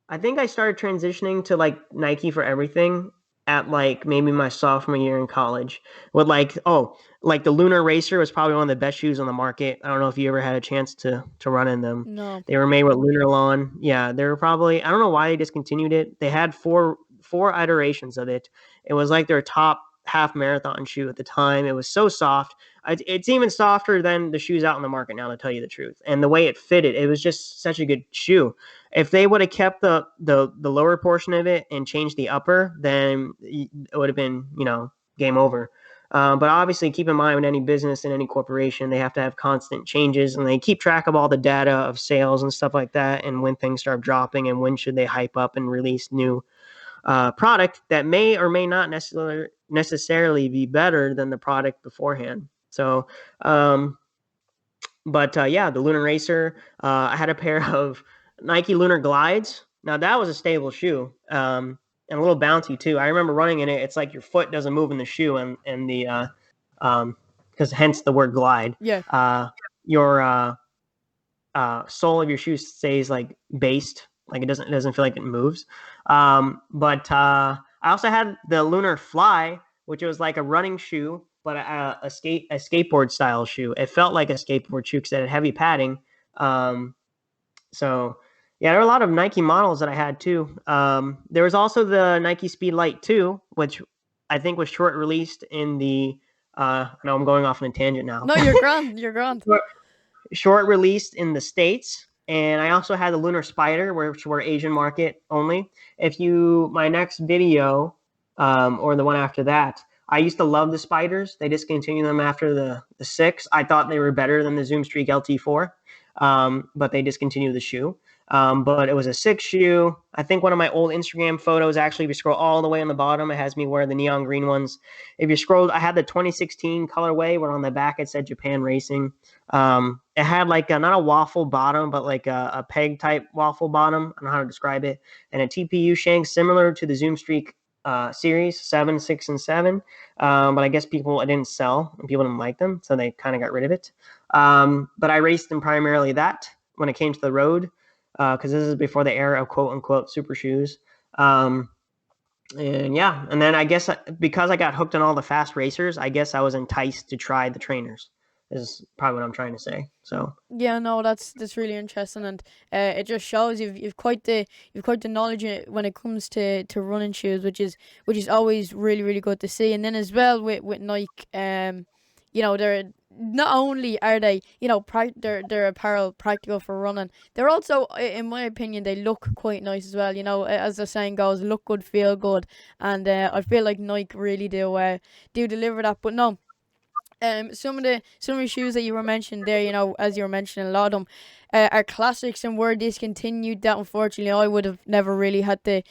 I think I started transitioning to like Nike for everything at like maybe my sophomore year in college. With like the Lunar Racer was probably one of the best shoes on the market. I don't know if you ever had a chance to run in them. No. They were made with Lunar Lawn. Yeah, they were probably, I don't know why they discontinued it. They had four iterations of it. It was like their top half marathon shoe at the time. It was so soft. It's even softer than the shoes out in the market now, to tell you the truth. And the way it fitted, it was just such a good shoe. If they would have kept the lower portion of it and changed the upper, then it would have been, game over. But obviously, keep in mind, with any business and any corporation, they have to have constant changes, and they keep track of all the data of sales and stuff like that, and when things start dropping, and when should they hype up and release new product that may or may not necessarily be better than the product beforehand. So, but yeah, the Lunar Racer. I had a pair of Nike Lunar Glides. Now that was a stable shoe, and a little bouncy too. I remember running in it. It's like your foot doesn't move in the shoe, and the because hence the word glide. Yeah. Your sole of your shoe stays like based, like it doesn't feel like it moves. But I also had the Lunar Fly, which was like a running shoe, but a skateboard style shoe. It felt like a skateboard shoe because it had heavy padding. So yeah, there were a lot of Nike models that I had too. There was also the Nike Speed Light 2, which I think was short released in the. I know I'm going off on a tangent now. No, you're grand. You're grand. Short released in the States. And I also had the Lunar Spider, which were Asian market only. My next video, or the one after that, I used to love the Spiders. They discontinued them after the 6. I thought they were better than the Zoom Streak LT4, but they discontinued the shoe. But it was a 6 shoe. I think one of my old Instagram photos, actually, if you scroll all the way on the bottom, it has me wear the neon green ones. If you scroll, I had the 2016 colorway where on the back it said Japan Racing. It had like not a waffle bottom, but like a peg type waffle bottom. I don't know how to describe it. And a TPU shank similar to the Zoom Streak series 7, 6, and 7. But I guess it didn't sell and people didn't like them, so they kind of got rid of it. But I raced them primarily that when it came to the road, because this is before the era of quote unquote super shoes. Um, and yeah, and then I guess because I got hooked on all the fast racers, I guess I was enticed to try the trainers. Is probably what I'm trying to say. So Yeah, no, that's really interesting, and it just shows you've quite the knowledge when it comes to running shoes, which is always really really good to see. And then as well with Nike, they're not only are they their apparel practical for running, they're also in my opinion they look quite nice as well. As the saying goes, look good, feel good, and I feel like Nike really do deliver that. But no. Some of the shoes that you were mentioning there, as you were mentioning, a lot of them are classics and were discontinued. That unfortunately, I would have never really had the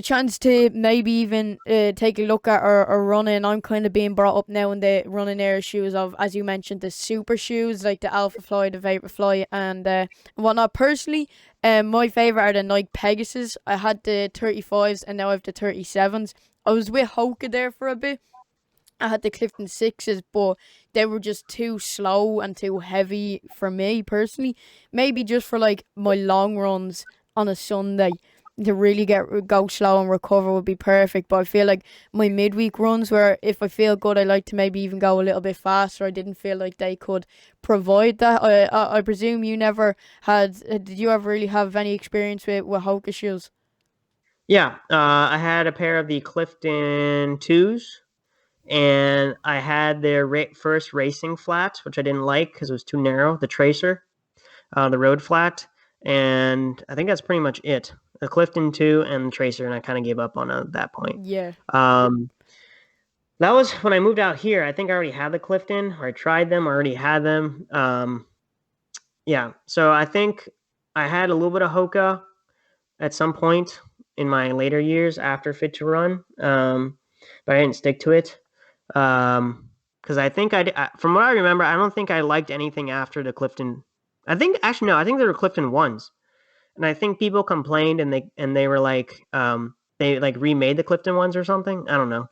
chance to maybe even take a look at or run in. I'm kind of being brought up now in the running era shoes of, as you mentioned, the super shoes like the Alpha Fly, the Vaporfly, and whatnot. Personally, my favorite are the Nike Pegasus. I had the 35s and now I have the 37s. I was with Hoka there for a bit. I had the Clifton Sixes, but they were just too slow and too heavy for me personally. Maybe just for like my long runs on a Sunday to really go slow and recover would be perfect. But I feel like my midweek runs, where if I feel good, I like to maybe even go a little bit faster. I didn't feel like they could provide that. I presume you never had. Did you ever really have any experience with Hocus Shoes? yeah, I had a pair of the Clifton twos, and I had their first racing flat, which I didn't like because it was too narrow. The Tracer, the road flat, and I think that's pretty much it. The Clifton 2 and the Tracer, and I kind of gave up on it at that point. Yeah. Um, that was when I moved out here. I think I already had the Clifton, or I tried them, or already had them. Yeah, so I think I had a little bit of Hoka at some point in my later years after Fit to Run, but I didn't stick to it. Because I think from what I remember, I don't think I liked anything after the Clifton. I think actually no, I think they were Clifton ones, and I think people complained and they were like they like remade the Clifton ones or something. I don't know.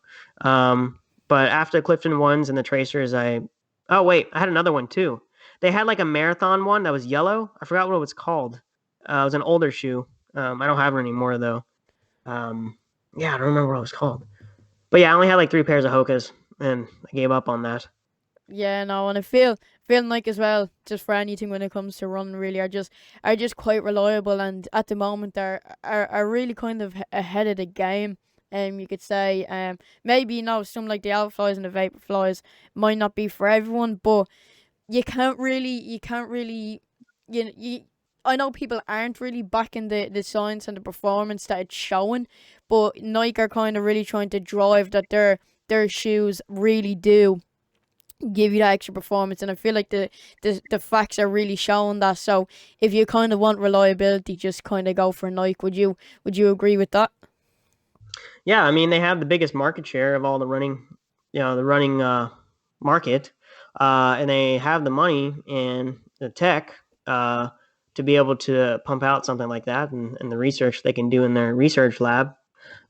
But after the Clifton ones and the Tracers, oh wait, I had another one too. They had like a marathon one that was yellow. I forgot what it was called. It was an older shoe. I don't have it anymore though. Yeah, I don't remember what it was called. But yeah, I only had like 3 pairs of Hokas, and I gave up on that. Yeah, no, and I feel like as well, just for anything when it comes to running, really are just quite reliable, and at the moment are really kind of ahead of the game. You could say, maybe some like the Alpha Flies and the Vapor Flies might not be for everyone, but you can't really, you. I know people aren't really backing the science and the performance that it's showing, but Nike are kind of really trying to drive that their shoes really do give you that extra performance, and I feel like the facts are really showing that. So if you kind of want reliability, just kind of go for Nike. Would you agree with that? Yeah, I mean they have the biggest market share of all the running, the running market, and they have the money and the tech to be able to pump out something like that, and the research they can do in their research lab,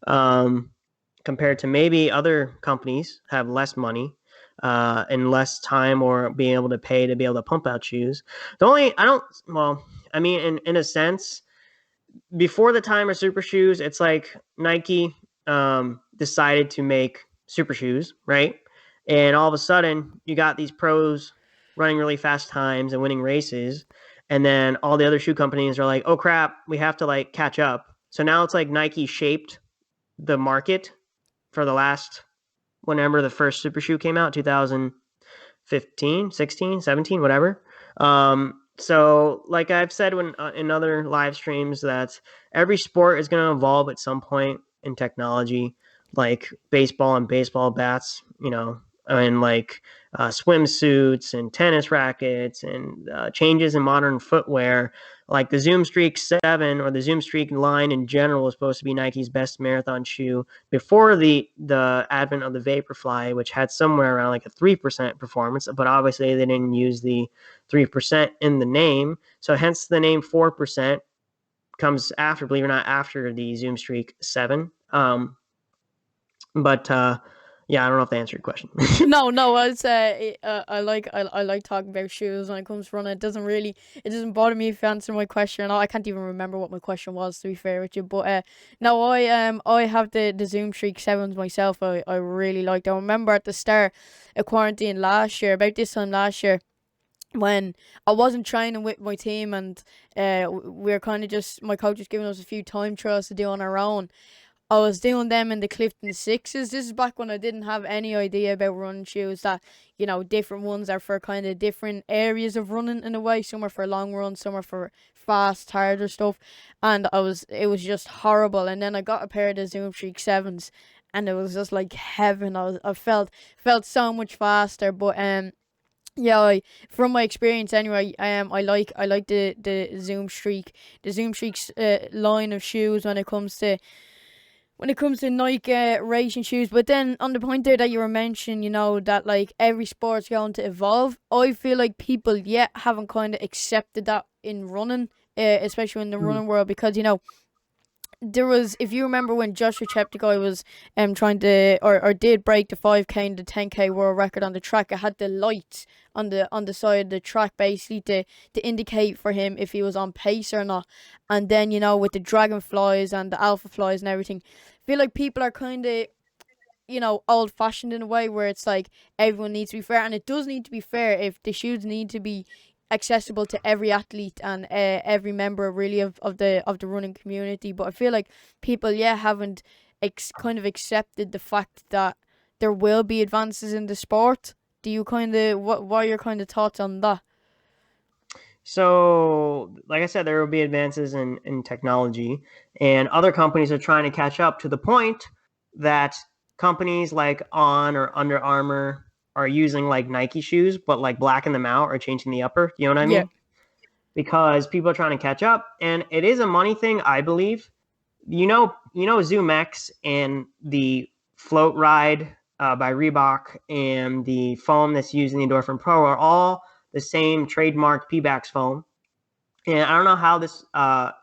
um, compared to maybe other companies have less money. And less time or being able to pay to be able to pump out shoes. The only I don't well, I mean, in a sense, before the time of super shoes, it's like Nike decided to make super shoes, right? And all of a sudden, you got these pros running really fast times and winning races, and then all the other shoe companies are like, "Oh crap, we have to like catch up." So now it's like Nike shaped the market for the last whenever the first super shoe came out, 2015, 16, 17, whatever. So like I've said in other live streams that every sport is going to evolve at some point in technology, like baseball and baseball bats, and like swimsuits and tennis rackets and changes in modern footwear. Like the Zoom Streak 7 or the Zoom Streak line in general was supposed to be Nike's best marathon shoe before the advent of the Vaporfly, which had somewhere around like a 3% performance, but obviously they didn't use the 3% in the name. So hence the name 4% comes after, believe it or not, after the Zoom Streak 7. But Yeah, I don't know if they answered your question. No, I like talking about shoes when it comes to running. It doesn't bother me if you answer my question. No, I can't even remember what my question was, to be fair with you. But no, I have the Zoom Streak sevens myself. I really liked. I remember at the start of quarantine last year, about this time last year, when I wasn't training with my team, and we were kind of just, my coach was giving us a few time trials to do on our own. I was doing them in the Clifton Sixes. This is back when I didn't have any idea about running shoes. That, different ones are for kind of different areas of running in a way. Some are for long runs, some are for fast, harder stuff. And it was just horrible. And then I got a pair of the Zoom Streak Sevens, and it was just like heaven. I felt so much faster. But yeah, from my experience anyway, I like the Zoom Streaks line of shoes when it comes to Nike racing shoes. But then on the point there that you were mentioning, that like every sport's going to evolve. I feel like people yet haven't kind of accepted that in running, especially in the running world, because there was, if you remember when Joshua Cheptegei was trying to, or did break the 5K and the 10K world record on the track, it had the lights on the side of the track basically to indicate for him if he was on pace or not. And then with the dragonflies and the alpha flies and everything, I feel like people are kind of old fashioned in a way where it's like everyone needs to be fair, and it does need to be fair if the shoes need to be accessible to every athlete and every member really of the running community. But I feel like people haven't kind of accepted the fact that there will be advances in the sport. Do you kind of what are your kind of thoughts on that? So, like I said, there will be advances in technology, and other companies are trying to catch up to the point that companies like On or Under Armour are using like Nike shoes, but like blacking them out or changing the upper. You know what I Yeah, mean? Because people are trying to catch up, and it is a money thing, I believe. ZoomX and the Float Ride by Reebok and the foam that's used in the Endorphin Pro are all the same trademarked Pebax foam. And I don't know how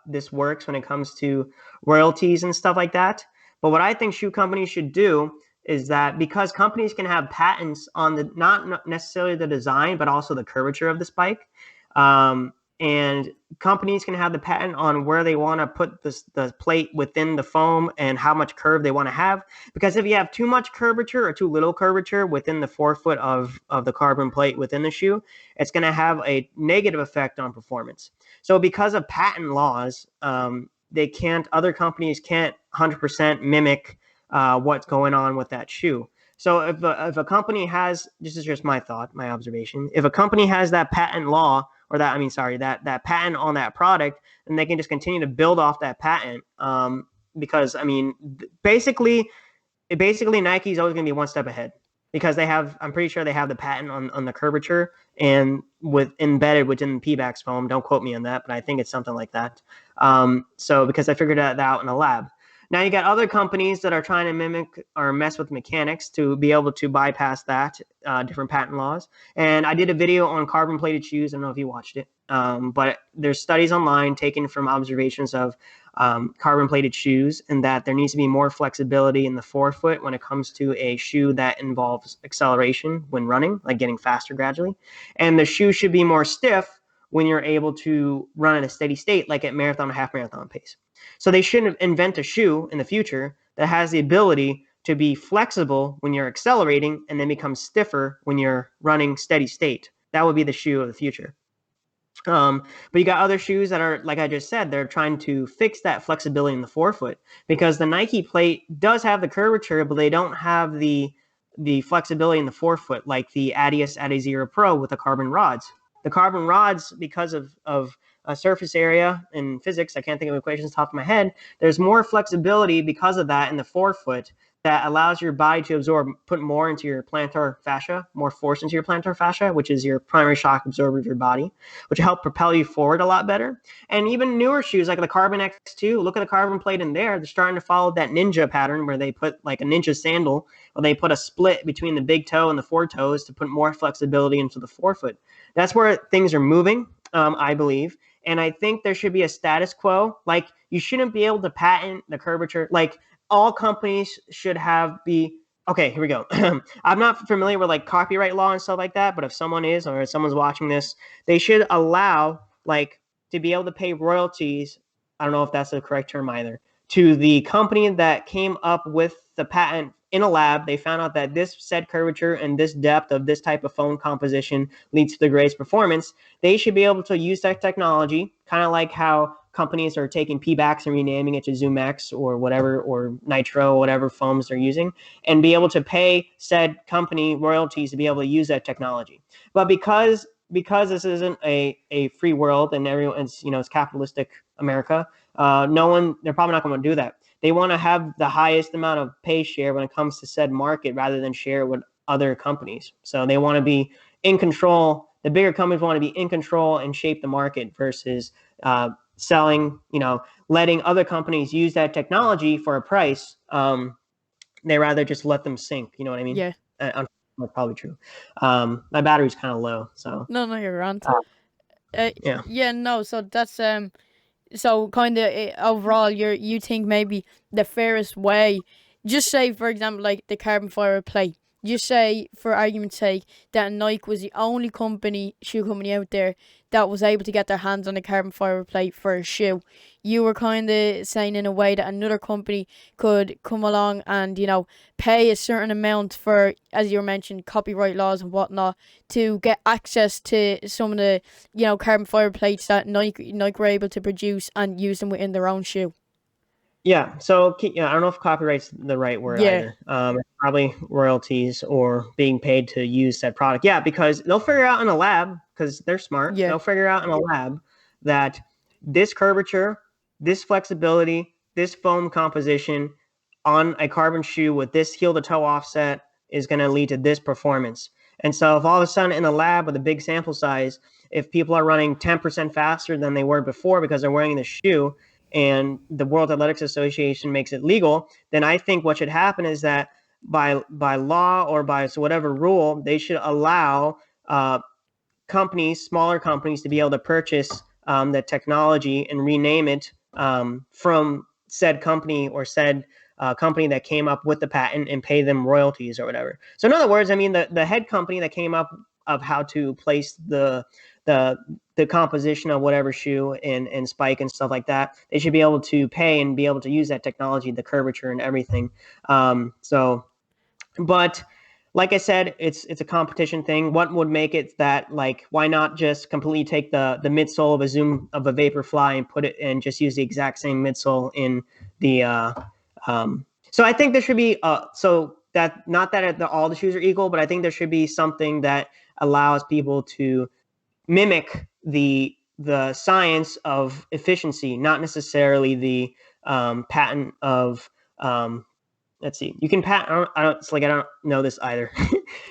this works when it comes to royalties and stuff like that. But what I think shoe companies should do is that, because companies can have patents on the not necessarily the design, but also the curvature of the spike. And companies can have the patent on where they want to put the plate within the foam and how much curve they want to have. Because if you have too much curvature or too little curvature within the forefoot of the carbon plate within the shoe, it's going to have a negative effect on performance. So because of patent laws, other companies can't 100% mimic what's going on with that shoe. So if a company has, this is just my thought, my observation, if a company has that patent law, or that, I mean, sorry, that patent on that product, then they can just continue to build off that patent. Because I mean, basically Nike is always going to be one step ahead, because I'm pretty sure they have the patent on the curvature and with embedded within the Pebax foam. Don't quote me on that, but I think it's something like that. So because I figured that out in a lab. Now you got other companies that are trying to mimic or mess with mechanics to be able to bypass that, different patent laws. And I did a video on carbon plated shoes. I don't know if you watched it, but there's studies online taken from observations of carbon plated shoes, and that there needs to be more flexibility in the forefoot when it comes to a shoe that involves acceleration when running, like getting faster gradually. And the shoe should be more stiff when you're able to run at a steady state, like at marathon or half marathon pace. So they shouldn't invent a shoe in the future that has the ability to be flexible when you're accelerating and then become stiffer when you're running steady state. That would be the shoe of the future. But you got other shoes that are, like I just said, they're trying to fix that flexibility in the forefoot, because the Nike plate does have the curvature, but they don't have the flexibility in the forefoot like the Adidas Adizero Pro with the carbon rods. The carbon rods, because of a surface area in physics, I can't think of equations off the top of my head, there's more flexibility because of that in the forefoot that allows your body to absorb, put more into your plantar fascia, more force into your plantar fascia, which is your primary shock absorber of your body, which will help propel you forward a lot better. And even newer shoes like the Carbon X2, look at the carbon plate in there. They're starting to follow that ninja pattern where they put like a ninja sandal, where they put a split between the big toe and the foretoes to put more flexibility into the forefoot. That's where things are moving, I believe. And I think there should be a status quo. Like, you shouldn't be able to patent the curvature. Like, all companies should be Okay, here we go. I'm not familiar with like copyright law and stuff like that, but if someone is or if someone's watching this, they should allow like to be able to pay royalties. I don't know if that's the correct term either. To the company that came up with the patent in a lab, they found out that this said curvature and this depth of this type of foam composition leads to the greatest performance. They should be able to use that technology, kind of like how companies are taking P-Bax and renaming it to ZoomX or whatever, or Nitro, whatever foams they're using, and be able to pay said company royalties to be able to use that technology. But because this isn't a free world and everyone's, it's capitalistic America, they're probably not going to do that. They want to have the highest amount of pay share when it comes to said market rather than share with other companies. So they want to be in control. The bigger companies want to be in control and shape the market versus selling, letting other companies use that technology for a price. They rather just let them sink. You know what I mean? Yeah. That's probably true. My battery's kind of low, so. No, you're right. Yeah. Yeah, no. So that's so kind of overall, you think maybe the fairest way, just say for example like the carbon fiber plate. Just say for argument's sake that Nike was the only shoe company out there that was able to get their hands on a carbon fiber plate for a shoe. You were kind of saying in a way that another company could come along and pay a certain amount for, as you mentioned, copyright laws and whatnot, to get access to some of the carbon fiber plates that Nike were able to produce and use them within their own shoe. Yeah. So I don't know if copyright's the right word Yeah. either. It's probably royalties or being paid to use that product. Yeah, because they'll figure out in a lab, because they're smart. Yeah. They'll figure out in a lab that this curvature, this flexibility, this foam composition on a carbon shoe with this heel to toe offset is going to lead to this performance. And so if all of a sudden in a lab with a big sample size, if people are running 10% faster than they were before because they're wearing the shoe, and the World Athletics Association makes it legal, then I think what should happen is that by law or by whatever rule, they should allow smaller companies, to be able to purchase the technology and rename it from said company or said company that came up with the patent and pay them royalties or whatever. So in other words, I mean, the head company that came up of how to place the composition of whatever shoe and spike and stuff like that, they should be able to pay and be able to use that technology, the curvature and everything. But like I said, it's a competition thing. What would make it that, like, why not just completely take the midsole of a Vaporfly and put it and just use the exact same midsole in the so I think there should be so that, not that all the shoes are equal, but I think there should be something that allows people to mimic the science of efficiency, not necessarily the patent of let's see. You can patent. I don't know this either.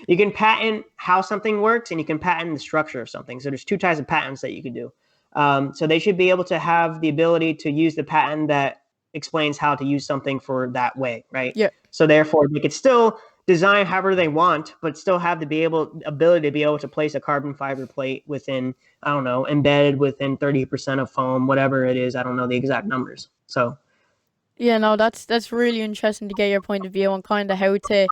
You can patent how something works, and you can patent the structure of something. So there's two types of patents that you can do. So they should be able to have the ability to use the patent that explains how to use something for that way, right? Yeah. So therefore, they could still design however they want, but still have the ability to be able to place a carbon fiber plate within, I don't know, embedded within 30% of foam, whatever it is. I don't know the exact numbers. So. Yeah, no, that's really interesting to get your point of view on kind of how to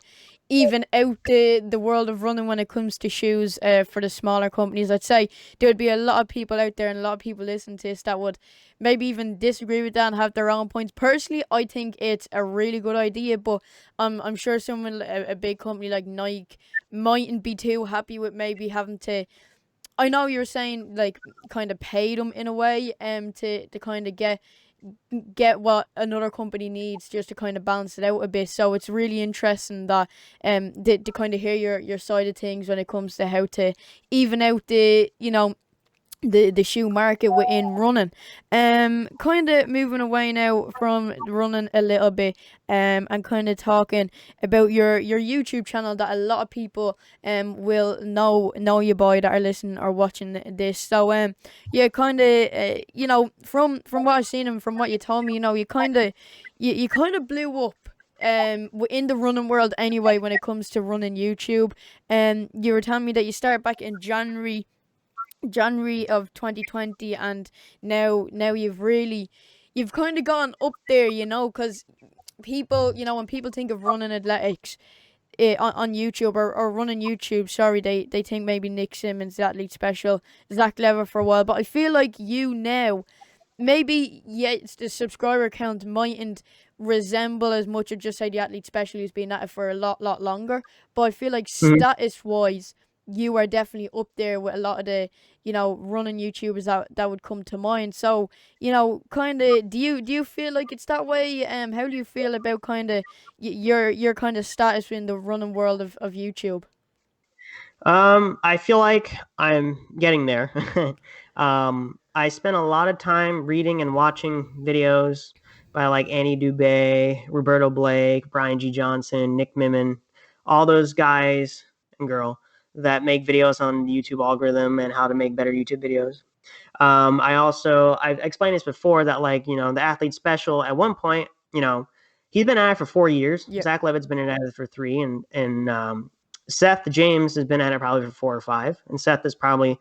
even out the world of running when it comes to shoes for the smaller companies. I'd say there'd be a lot of people out there and a lot of people listening to this that would maybe even disagree with that and have their own points. Personally, I think it's a really good idea, but I'm sure someone, a big company like Nike, mightn't be too happy with maybe having to. I know you're saying like kind of pay them in a way to kind of get what another company needs just to kind of balance it out a bit. So it's really interesting that to kind of hear your side of things when it comes to how to even out the shoe market within running. Kind of moving away now from running a little bit, and kind of talking about your YouTube channel that a lot of people will know you by, that are listening or watching this. So yeah, kind of from what I've seen and from what you told me, you kind of blew up in the running world anyway when it comes to running YouTube. And you were telling me that you started back in January of 2020, and now you've kind of gone up there, because people, when people think of running athletics, on YouTube or running YouTube. Sorry, they think maybe Nick Simmons, the athlete special, Zach Lever for a while. But I feel like you now, maybe yes, the subscriber count mightn't resemble as much of just say the athlete special who's been at it for a lot longer. But I feel like Mhm. status wise, you are definitely up there with a lot of the running YouTubers that would come to mind. So kind of do you feel like it's that way? How do you feel about kind of your kind of status in the running world of YouTube? I feel like I'm getting there. I spent a lot of time reading and watching videos by like Annie Dubé, Roberto Blake, Brian G. Johnson, Nick Mimin, all those guys and girl that make videos on the YouTube algorithm and how to make better YouTube videos. I've explained this before that like the athlete special at one point he's been at it for 4 years. Yeah, Zach Levitt's been at it for three, and Seth James has been at it probably for 4 or 5, and Seth is probably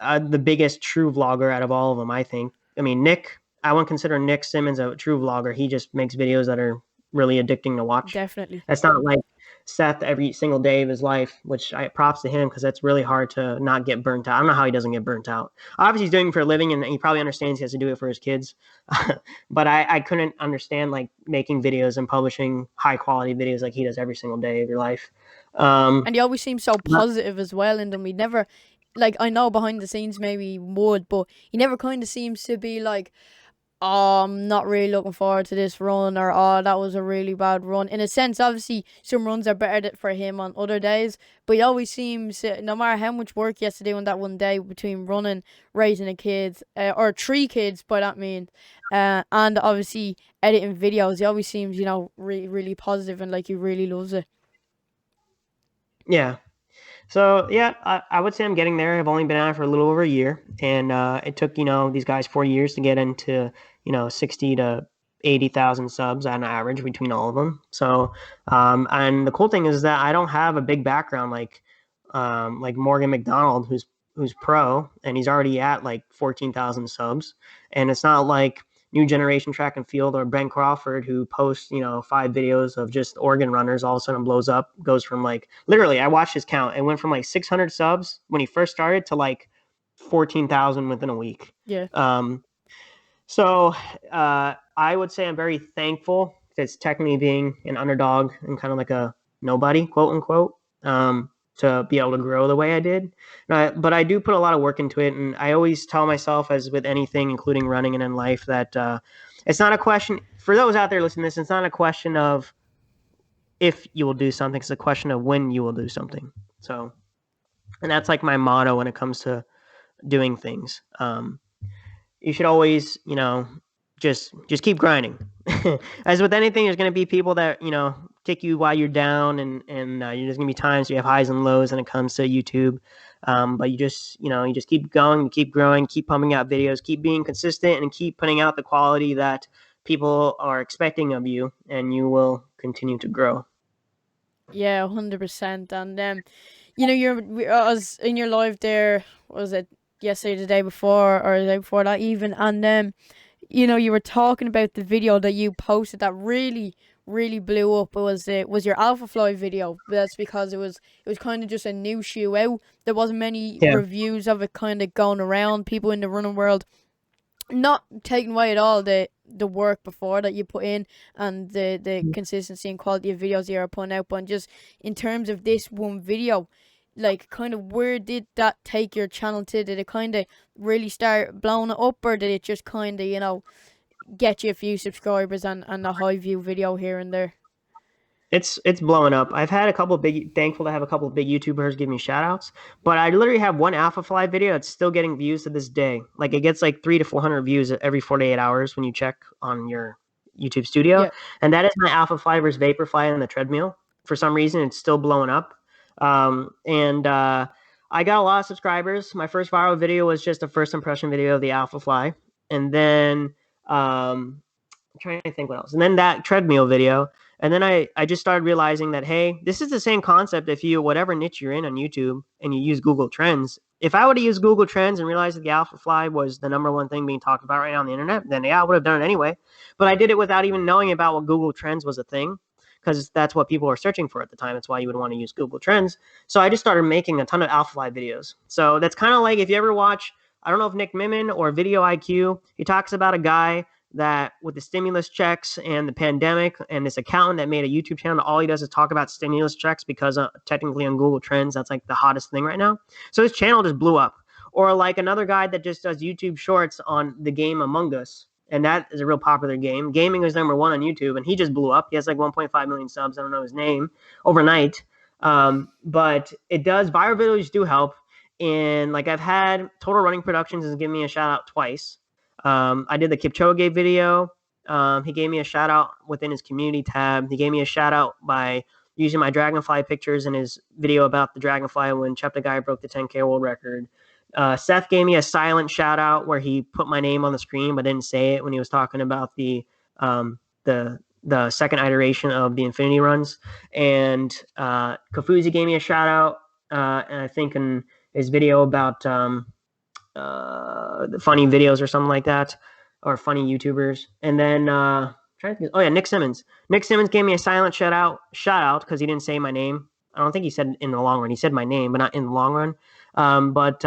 the biggest true vlogger out of all of them, I think. I mean, Nick, I wouldn't consider Nick Simmons a true vlogger. He just makes videos that are really addicting to watch. definitely. That's not like Seth every single day of his life, which I props to him because that's really hard to not get burnt out. I don't know how he doesn't get burnt out. Obviously, he's doing it for a living, and he probably understands he has to do it for his kids. But I couldn't understand like making videos and publishing high quality videos like he does every single day of your life. And he always seems so positive as well in them. He never, like, I know behind the scenes maybe he would, but he never kind of seems to be like, oh, I'm not really looking forward to this run, or oh, that was a really bad run. In a sense, obviously, some runs are better for him on other days, but he always seems, no matter how much work he has to do on that one day between running, raising a kid, or 3 kids, by that mean, and obviously editing videos, he always seems, really positive and like he really loves it. Yeah. So yeah, I would say I'm getting there. I've only been at it for a little over a year, and it took these guys 4 years to get into 60 to 80,000 subs on average between all of them. So and the cool thing is that I don't have a big background like Morgan McDonald, who's pro, and he's already at like 14,000 subs, and it's not like New Generation Track and Field or Ben Crawford, who posts 5 videos of just organ runners, all of a sudden blows up, goes from like literally I watched his count, it went from like 600 subs when he first started to like 14,000 within a week. Yeah. So I would say I'm very thankful it's technically being an underdog and kind of like a nobody, quote unquote, to be able to grow the way I did. But I do put a lot of work into it, and I always tell myself, as with anything, including running and in life, that it's not a question for those out there listening to this. It's not a question of if you will do something; it's a question of when you will do something. So, and that's like my motto when it comes to doing things. You should always, just keep grinding. As with anything, there's going to be people that kick you while you're down, and there's going to be times you have highs and lows when it comes to YouTube. But you just keep going, keep growing, keep pumping out videos, keep being consistent, and keep putting out the quality that people are expecting of you, and you will continue to grow. Yeah, 100%. And I was in your live there. Was it yesterday, the day before, or the day before that even? And you were talking about the video that you posted that really blew up. It was your Alpha Fly video. That's because it was kind of just a new shoe out. There wasn't many Yeah. reviews of it kind of going around. People in the running world, not taking away at all the work before that you put in and the consistency and quality of videos you're putting out, but just in terms of this one video, like kind of where did that take your channel to? Did it kind of really start blowing it up, or did it just kind of get you a few subscribers and a high view video here and there? It's blowing up. I've had a couple of thankful to have a couple of big YouTubers give me shout outs, but I literally have one Alpha Fly video that's still getting views to this day. Like it gets like 300 to 400 views every 48 hours when you check on your YouTube studio. Yeah. And that is my Alpha Fly versus Vaporfly on the treadmill. For some reason, it's still blowing up. And I got a lot of subscribers. My first viral video was just a first impression video of the Alpha Fly. And then, I'm trying to think what else. And then that treadmill video. And then I just started realizing that, hey, this is the same concept if you, whatever niche you're in on YouTube and you use Google Trends. If I would have used Google Trends and realized that the Alpha Fly was the number one thing being talked about right now on the internet, then yeah, I would have done it anyway. But I did it without even knowing about what Google Trends was a thing. because that's what people are searching for at the time. That's why you would want to use Google Trends. So I just started making a ton of Alphafly videos. So that's kind of like if you ever watch, I don't know if Nick Simmons or Video IQ, he talks about a guy that with the stimulus checks and the pandemic and this accountant that made a YouTube channel, all he does is talk about stimulus checks because technically on Google Trends, that's like the hottest thing right now. So his channel just blew up. Or like another guy that just does YouTube shorts on the game Among Us. And that is a real popular game. Gaming is number one on YouTube, and he just blew up. He has like 1.5 million subs. I don't know his name overnight. But it does, viral videos do help. And like I've had Total Running Productions has given me a shout out twice. I did the Kipchoge video. He gave me a shout out within his community tab. He gave me a shout out by using my dragonfly pictures in his video about the dragonfly when Cheptegei broke the 10K world record. Seth gave me a silent shout out where he put my name on the screen but didn't say it when he was talking about the second iteration of the Infinity Runs. And Kafuzi gave me a shout out, and I think in his video about the funny videos or something like that, or funny YouTubers. And then Nick Simmons. Nick Simmons gave me a silent shout out because he didn't say my name. I don't think he said in the long run. He said my name, but not in the long run. But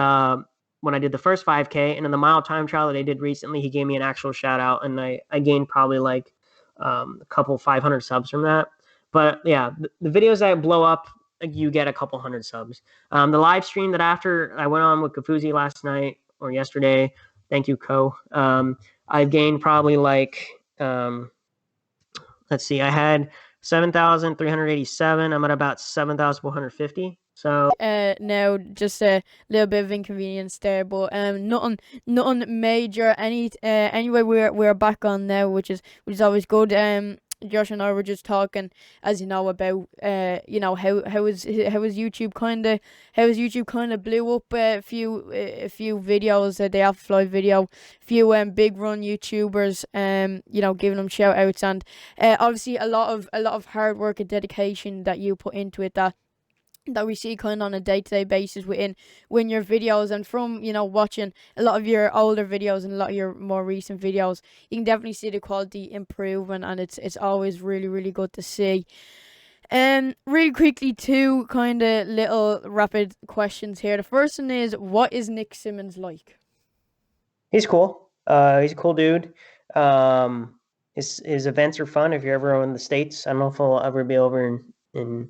when I did the first 5K and in the mile time trial that I did recently, he gave me an actual shout out, and I gained probably like a couple 500 subs from that. But yeah, the videos that blow up, you get a couple hundred subs. The live stream that after I went on with Kafuzi last night or yesterday, thank you, Ko. I've gained probably like, let's see, I had 7,387. I'm at about 7,450. So now just a little bit of inconvenience there, but nothing major. Anyway, we're back on now, which is always good. Josh and I were just talking, as you know, about how is YouTube kind of blew up a few videos, the Alphafly video, few big run YouTubers, giving them shout outs, and obviously a lot of hard work and dedication that you put into it that we see kind of on a day-to-day basis within your videos. And from watching a lot of your older videos and a lot of your more recent videos, you can definitely see the quality improvement, and it's always really, really good to see. Really quickly, two kind of little rapid questions here. The first one is, what is Nick Simmons like? He's cool. He's a cool dude. His events are fun. If you're ever in the States, I don't know if he'll ever be over in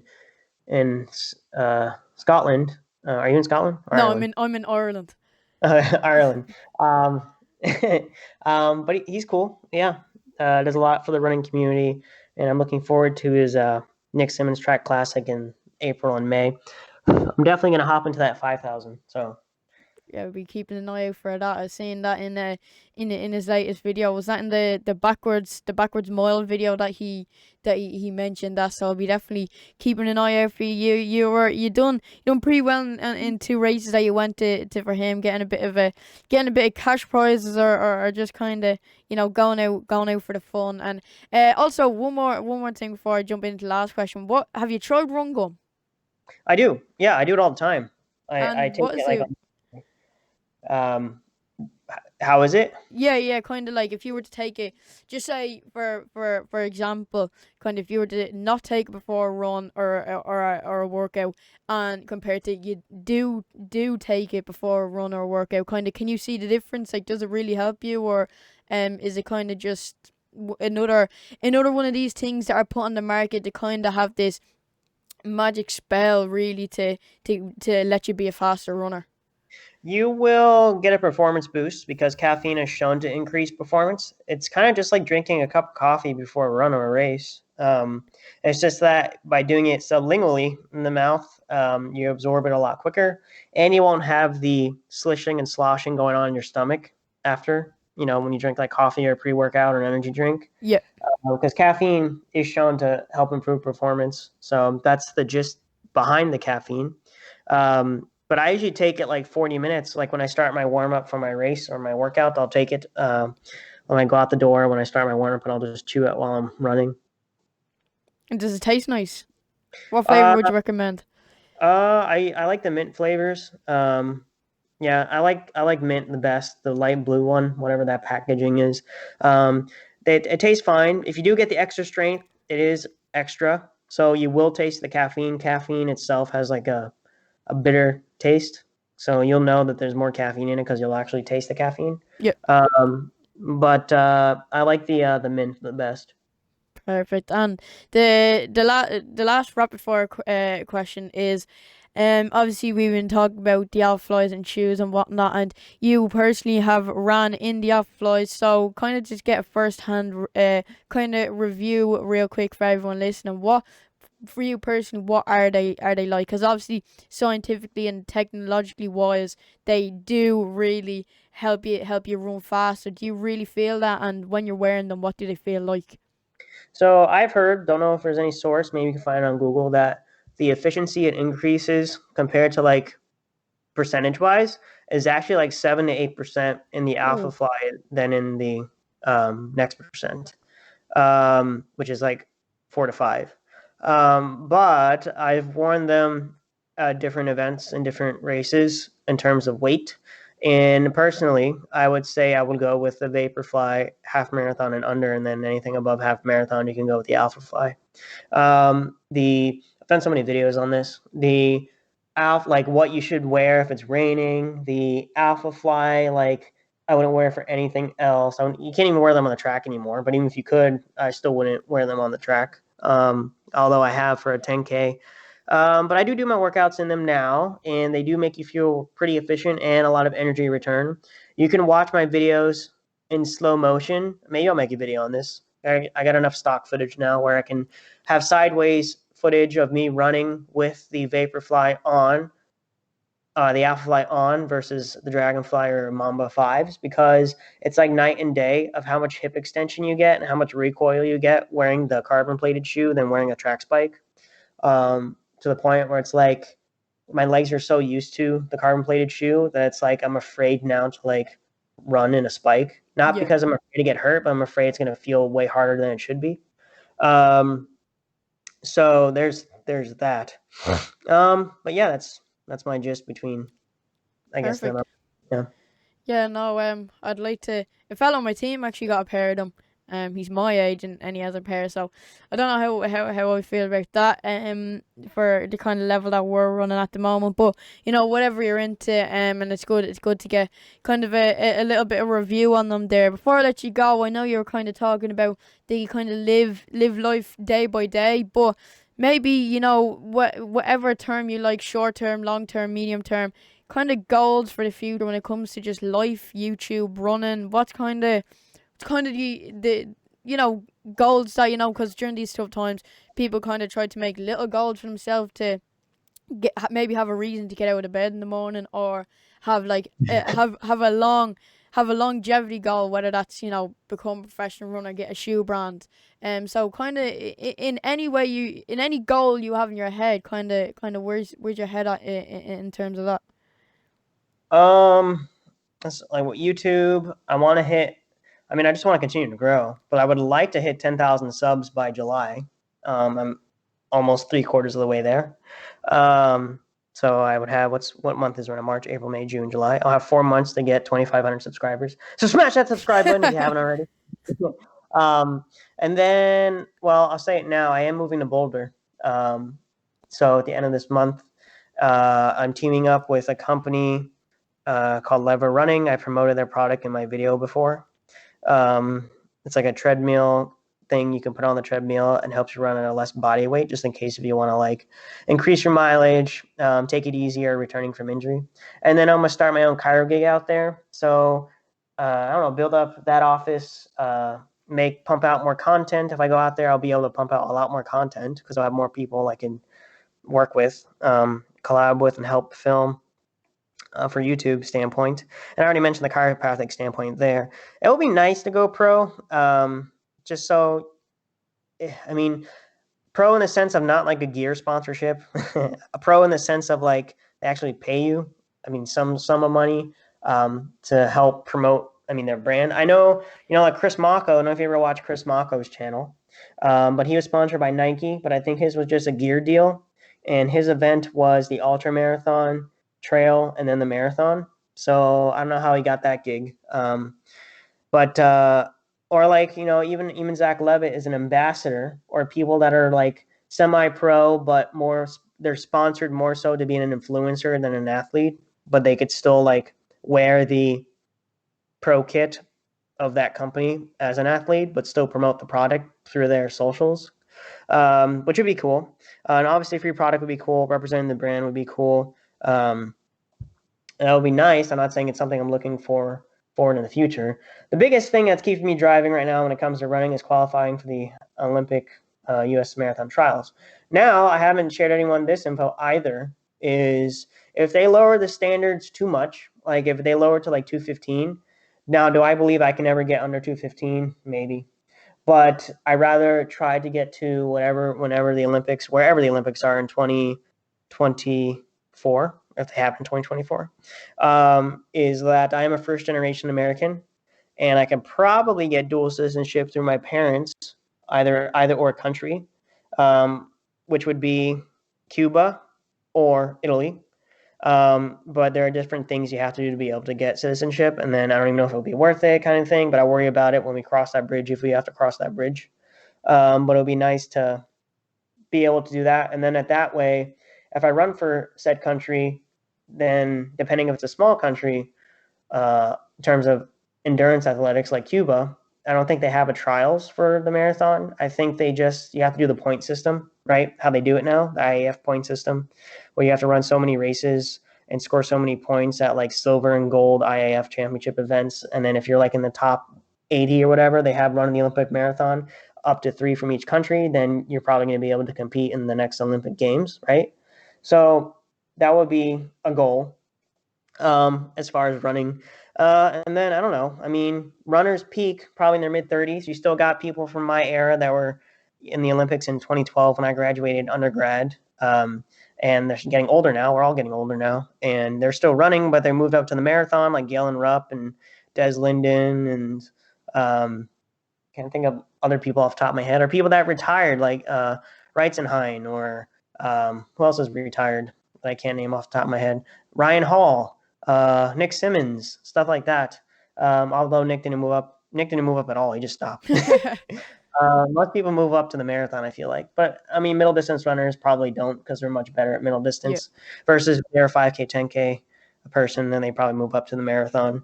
Scotland. Are you in Scotland? Or No, Ireland? I'm in Ireland. Ireland. But he's cool. Yeah, does a lot for the running community, and I'm looking forward to his Nick Simmons Track Classic in April and May. I'm definitely gonna hop into that 5,000. So Yeah, we'll be keeping an eye out for that. I was seeing that in his latest video. Was that in the backwards mile video that he mentioned that? So I'll be definitely keeping an eye out for you. You done pretty well in two races that you went to for him, getting a bit of cash prizes or just kind of going out for the fun. And also one more thing before I jump into the last question. What have you tried run gum? I do. Yeah, I do it all the time. I take what is it like how is it? Yeah, kind of like if you were to take it, just say for example, kind of if you were to not take it before a run or a workout, and compared to you do take it before a run or a workout, kind of, can you see the difference? Like, does it really help you, or is it kind of just another one of these things that are put on the market to kind of have this magic spell, really, to let you be a faster runner? You will get a performance boost because caffeine is shown to increase performance. It's kind of just like drinking a cup of coffee before a run or a race. It's just that by doing it sublingually in the mouth, you absorb it a lot quicker, and you won't have the slishing and sloshing going on in your stomach after, when you drink like coffee or pre-workout or an energy drink. Yeah. Because caffeine is shown to help improve performance. So that's the gist behind the caffeine. But I usually take it like 40 minutes. Like when I start my warm up for my race or my workout, I'll take it when I go out the door, when I start my warm up, and I'll just chew it while I'm running. And does it taste nice? What flavor would you recommend? I like the mint flavors. Yeah, I like mint the best, the light blue one, whatever that packaging is. It tastes fine. If you do get the extra strength, it is extra. So you will taste the caffeine. Caffeine itself has like a bitter taste. So you'll know that there's more caffeine in it because you'll actually taste the caffeine. Yeah. But I like the mint the best. Perfect. And the last rapid fire question is, obviously we've been talking about the alpha flies and shoes and whatnot, and you personally have ran in the alpha flies, so kind of just get a first hand kind of review real quick for everyone listening. What for you personally, what are they like? Because obviously scientifically and technologically wise, they do really help you run faster. Do you really feel that? And when you're wearing them, what do they feel like? So I've heard, don't know if there's any source, maybe you can find it on Google, that the efficiency it increases compared to like percentage wise is actually like 7 to 8% in the alpha Oh, fly than in the next percent, which is like 4 to 5. But I've worn them at different events and different races in terms of weight. And personally, I would say I would go with the Vaporfly half marathon and under, and then anything above half marathon, you can go with the Alpha Fly. I've done so many videos on this. The alpha, like what you should wear if it's raining. The Alpha Fly, like I wouldn't wear for anything else. You can't even wear them on the track anymore. But even if you could, I still wouldn't wear them on the track. Although I have for a 10K. But I do my workouts in them now, and they do make you feel pretty efficient and a lot of energy return. You can watch my videos in slow motion. Maybe I'll make a video on this. I got enough stock footage now where I can have sideways footage of me running with the Vaporfly on, the Alphafly on versus the Dragonfly or Mamba 5s, because it's like night and day of how much hip extension you get and how much recoil you get wearing the carbon plated shoe than wearing a track spike. To the point where it's like my legs are so used to the carbon plated shoe that it's like I'm afraid now to like run in a spike. Not yeah, because I'm afraid to get hurt, but I'm afraid it's going to feel way harder than it should be. Um, so there's that. But yeah, that's my gist between, I guess, them. perfect. Yeah. Yeah, no, I'd like to. A fellow on my team actually got a pair of them. He's my age and he has a pair, so I don't know how I feel about that. For the kind of level that we're running at the moment, but whatever you're into, and it's good to get kind of a little bit of review on them there. Before I let you go, I know you were kind of talking about that you kind of live life day by day, but maybe whatever term you like, short term, long term, medium term, kind of goals for the future when it comes to just life, YouTube, running. What's kind of the goals that because during these tough times, people kind of try to make little goals for themselves to maybe have a reason to get out of bed in the morning, or have like have a longevity goal, whether that's become a professional runner, get a shoe brand. So kind of in any way in any goal you have in your head, kind of where's your head at in terms of that? Um, that's like what YouTube. I want to hit. I mean, I just want to continue to grow, but I would like to hit 10,000 subs by July. I'm almost 3/4 of the way there. Um, so I would have what month is it? March, April, May, June, July. I'll have 4 months to get 2,500 subscribers. So smash that subscribe button if you haven't already. um, and then, well, I'll say it now. I am moving to Boulder. So at the end of this month, I'm teaming up with a company called Lever Running. I promoted their product in my video before. It's like a treadmill thing you can put on the treadmill and helps you run at a less body weight, just in case if you want to like increase your mileage, take it easier returning from injury. And then I'm gonna start my own chiro gig out there. So I don't know, build up that office, pump out more content. If I go out there, I'll be able to pump out a lot more content because I'll have more people I can work with, collab with, and help film. For YouTube standpoint, and I already mentioned the chiropractic standpoint there. It would be nice to go pro, just so, I mean, pro in the sense of not like a gear sponsorship, a pro in the sense of like they actually pay you. I mean, some sum of money to help promote. I mean, their brand. I know, like Chris Mako. I don't know if you ever watched Chris Mako's channel, but he was sponsored by Nike. But I think his was just a gear deal, and his event was the ultra marathon, trail, and then the marathon. So I don't know how he got that gig. But or like, even Zach Levitt is an ambassador, or people that are like semi-pro, but more they're sponsored more so to be an influencer than an athlete, but they could still like wear the pro kit of that company as an athlete, but still promote the product through their socials, which would be cool. And obviously, free product would be cool. Representing the brand would be cool. That would be nice. I'm not saying it's something I'm looking forward in the future. The biggest thing that's keeping me driving right now when it comes to running is qualifying for the Olympic U.S. Marathon Trials. Now, I haven't shared anyone this info either, is if they lower the standards too much, like if they lower to like 215, now do I believe I can ever get under 215? Maybe. But I rather try to get to wherever the Olympics are in 2024, if they happen in 2024, is that I am a first generation American, and I can probably get dual citizenship through my parents, either or country, which would be Cuba or Italy. But there are different things you have to do to be able to get citizenship, and then I don't even know if it'll be worth it, kind of thing. But I worry about it when we cross that bridge, if we have to cross that bridge. But it'll be nice to be able to do that, and then at that way, if I run for said country, then depending if it's a small country, in terms of endurance athletics like Cuba, I don't think they have a trials for the marathon. I think you have to do the point system, right? How they do it now, the IAF point system, where you have to run so many races and score so many points at like silver and gold IAF championship events. And then if you're like in the top 80 or whatever they have run in the Olympic marathon, up to 3 from each country, then you're probably going to be able to compete in the next Olympic Games, right? So that would be a goal as far as running. And then I don't know. I mean, runners peak probably in their mid 30s. You still got people from my era that were in the Olympics in 2012 when I graduated undergrad. And they're getting older now. We're all getting older now, and they're still running, but they moved up to the marathon, like Galen Rupp and Des Linden, and can't think of other people off the top of my head, or people that retired, like Reitzenheim, or who else is retired that I can't name off the top of my head? Ryan Hall, Nick Simmons, stuff like that. Although Nick didn't move up at all. He just stopped. Most people move up to the marathon, I feel like. But, I mean, middle distance runners probably don't, because they're much better at middle distance versus if they're a 5K, 10K person, then they probably move up to the marathon.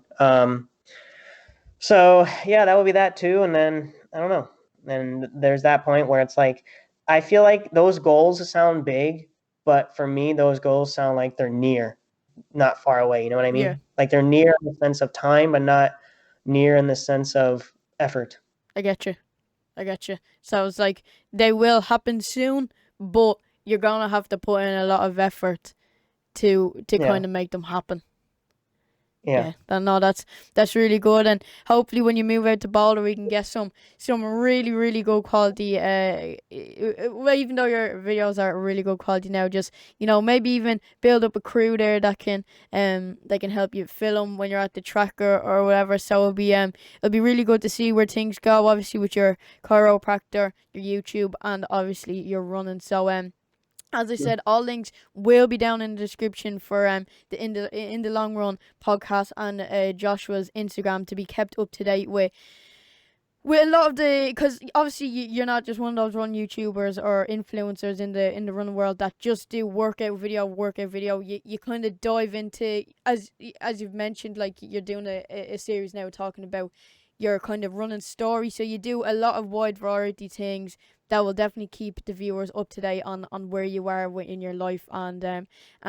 So, yeah, that would be that too. And then, I don't know. And there's that point where it's like, I feel like those goals sound big, but for me, those goals sound like they're near, not far away. You know what I mean? Yeah. Like they're near in the sense of time, but not near in the sense of effort. I get you. So it's like they will happen soon, but you're gonna have to put in a lot of effort to kind of make them happen. Yeah. No, that's really good, and hopefully when you move out to Boulder, we can get some really, really good quality. Well, even though your videos are really good quality now, just maybe even build up a crew there that can help you film when you're at the track or whatever. So it'll be really good to see where things go. Obviously with your chiropractor, your YouTube, and obviously your running. So as I said, all links will be down in the description for the in the long run podcast and Joshua's Instagram to be kept up to date with a lot of because obviously you're not just one of those run YouTubers or influencers in the running world that just do workout video. You kind of dive into, as you've mentioned, like you're doing a series now talking about your kind of running story. So you do a lot of wide variety things that will definitely keep the viewers up to date on where you are in your life and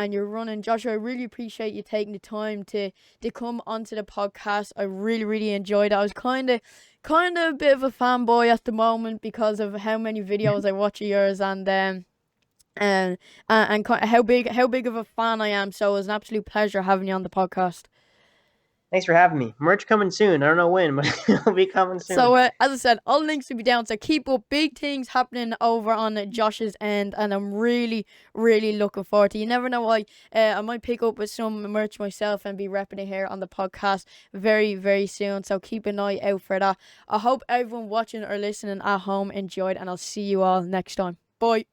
you're running. Joshua, I really appreciate you taking the time to come onto the podcast. I really, really enjoyed it. I was kind of a bit of a fanboy at the moment because of how many videos I watch of yours and how big of a fan I am. So it was an absolute pleasure having you on the podcast. Thanks for having me. Merch coming soon. I don't know when, but it'll be coming soon. So, as I said, all links will be down. So keep up. Big things happening over on Josh's end, and I'm really, really looking forward to it. You never know why. I might pick up with some merch myself and be repping it here on the podcast very, very soon. So keep an eye out for that. I hope everyone watching or listening at home enjoyed, and I'll see you all next time. Bye.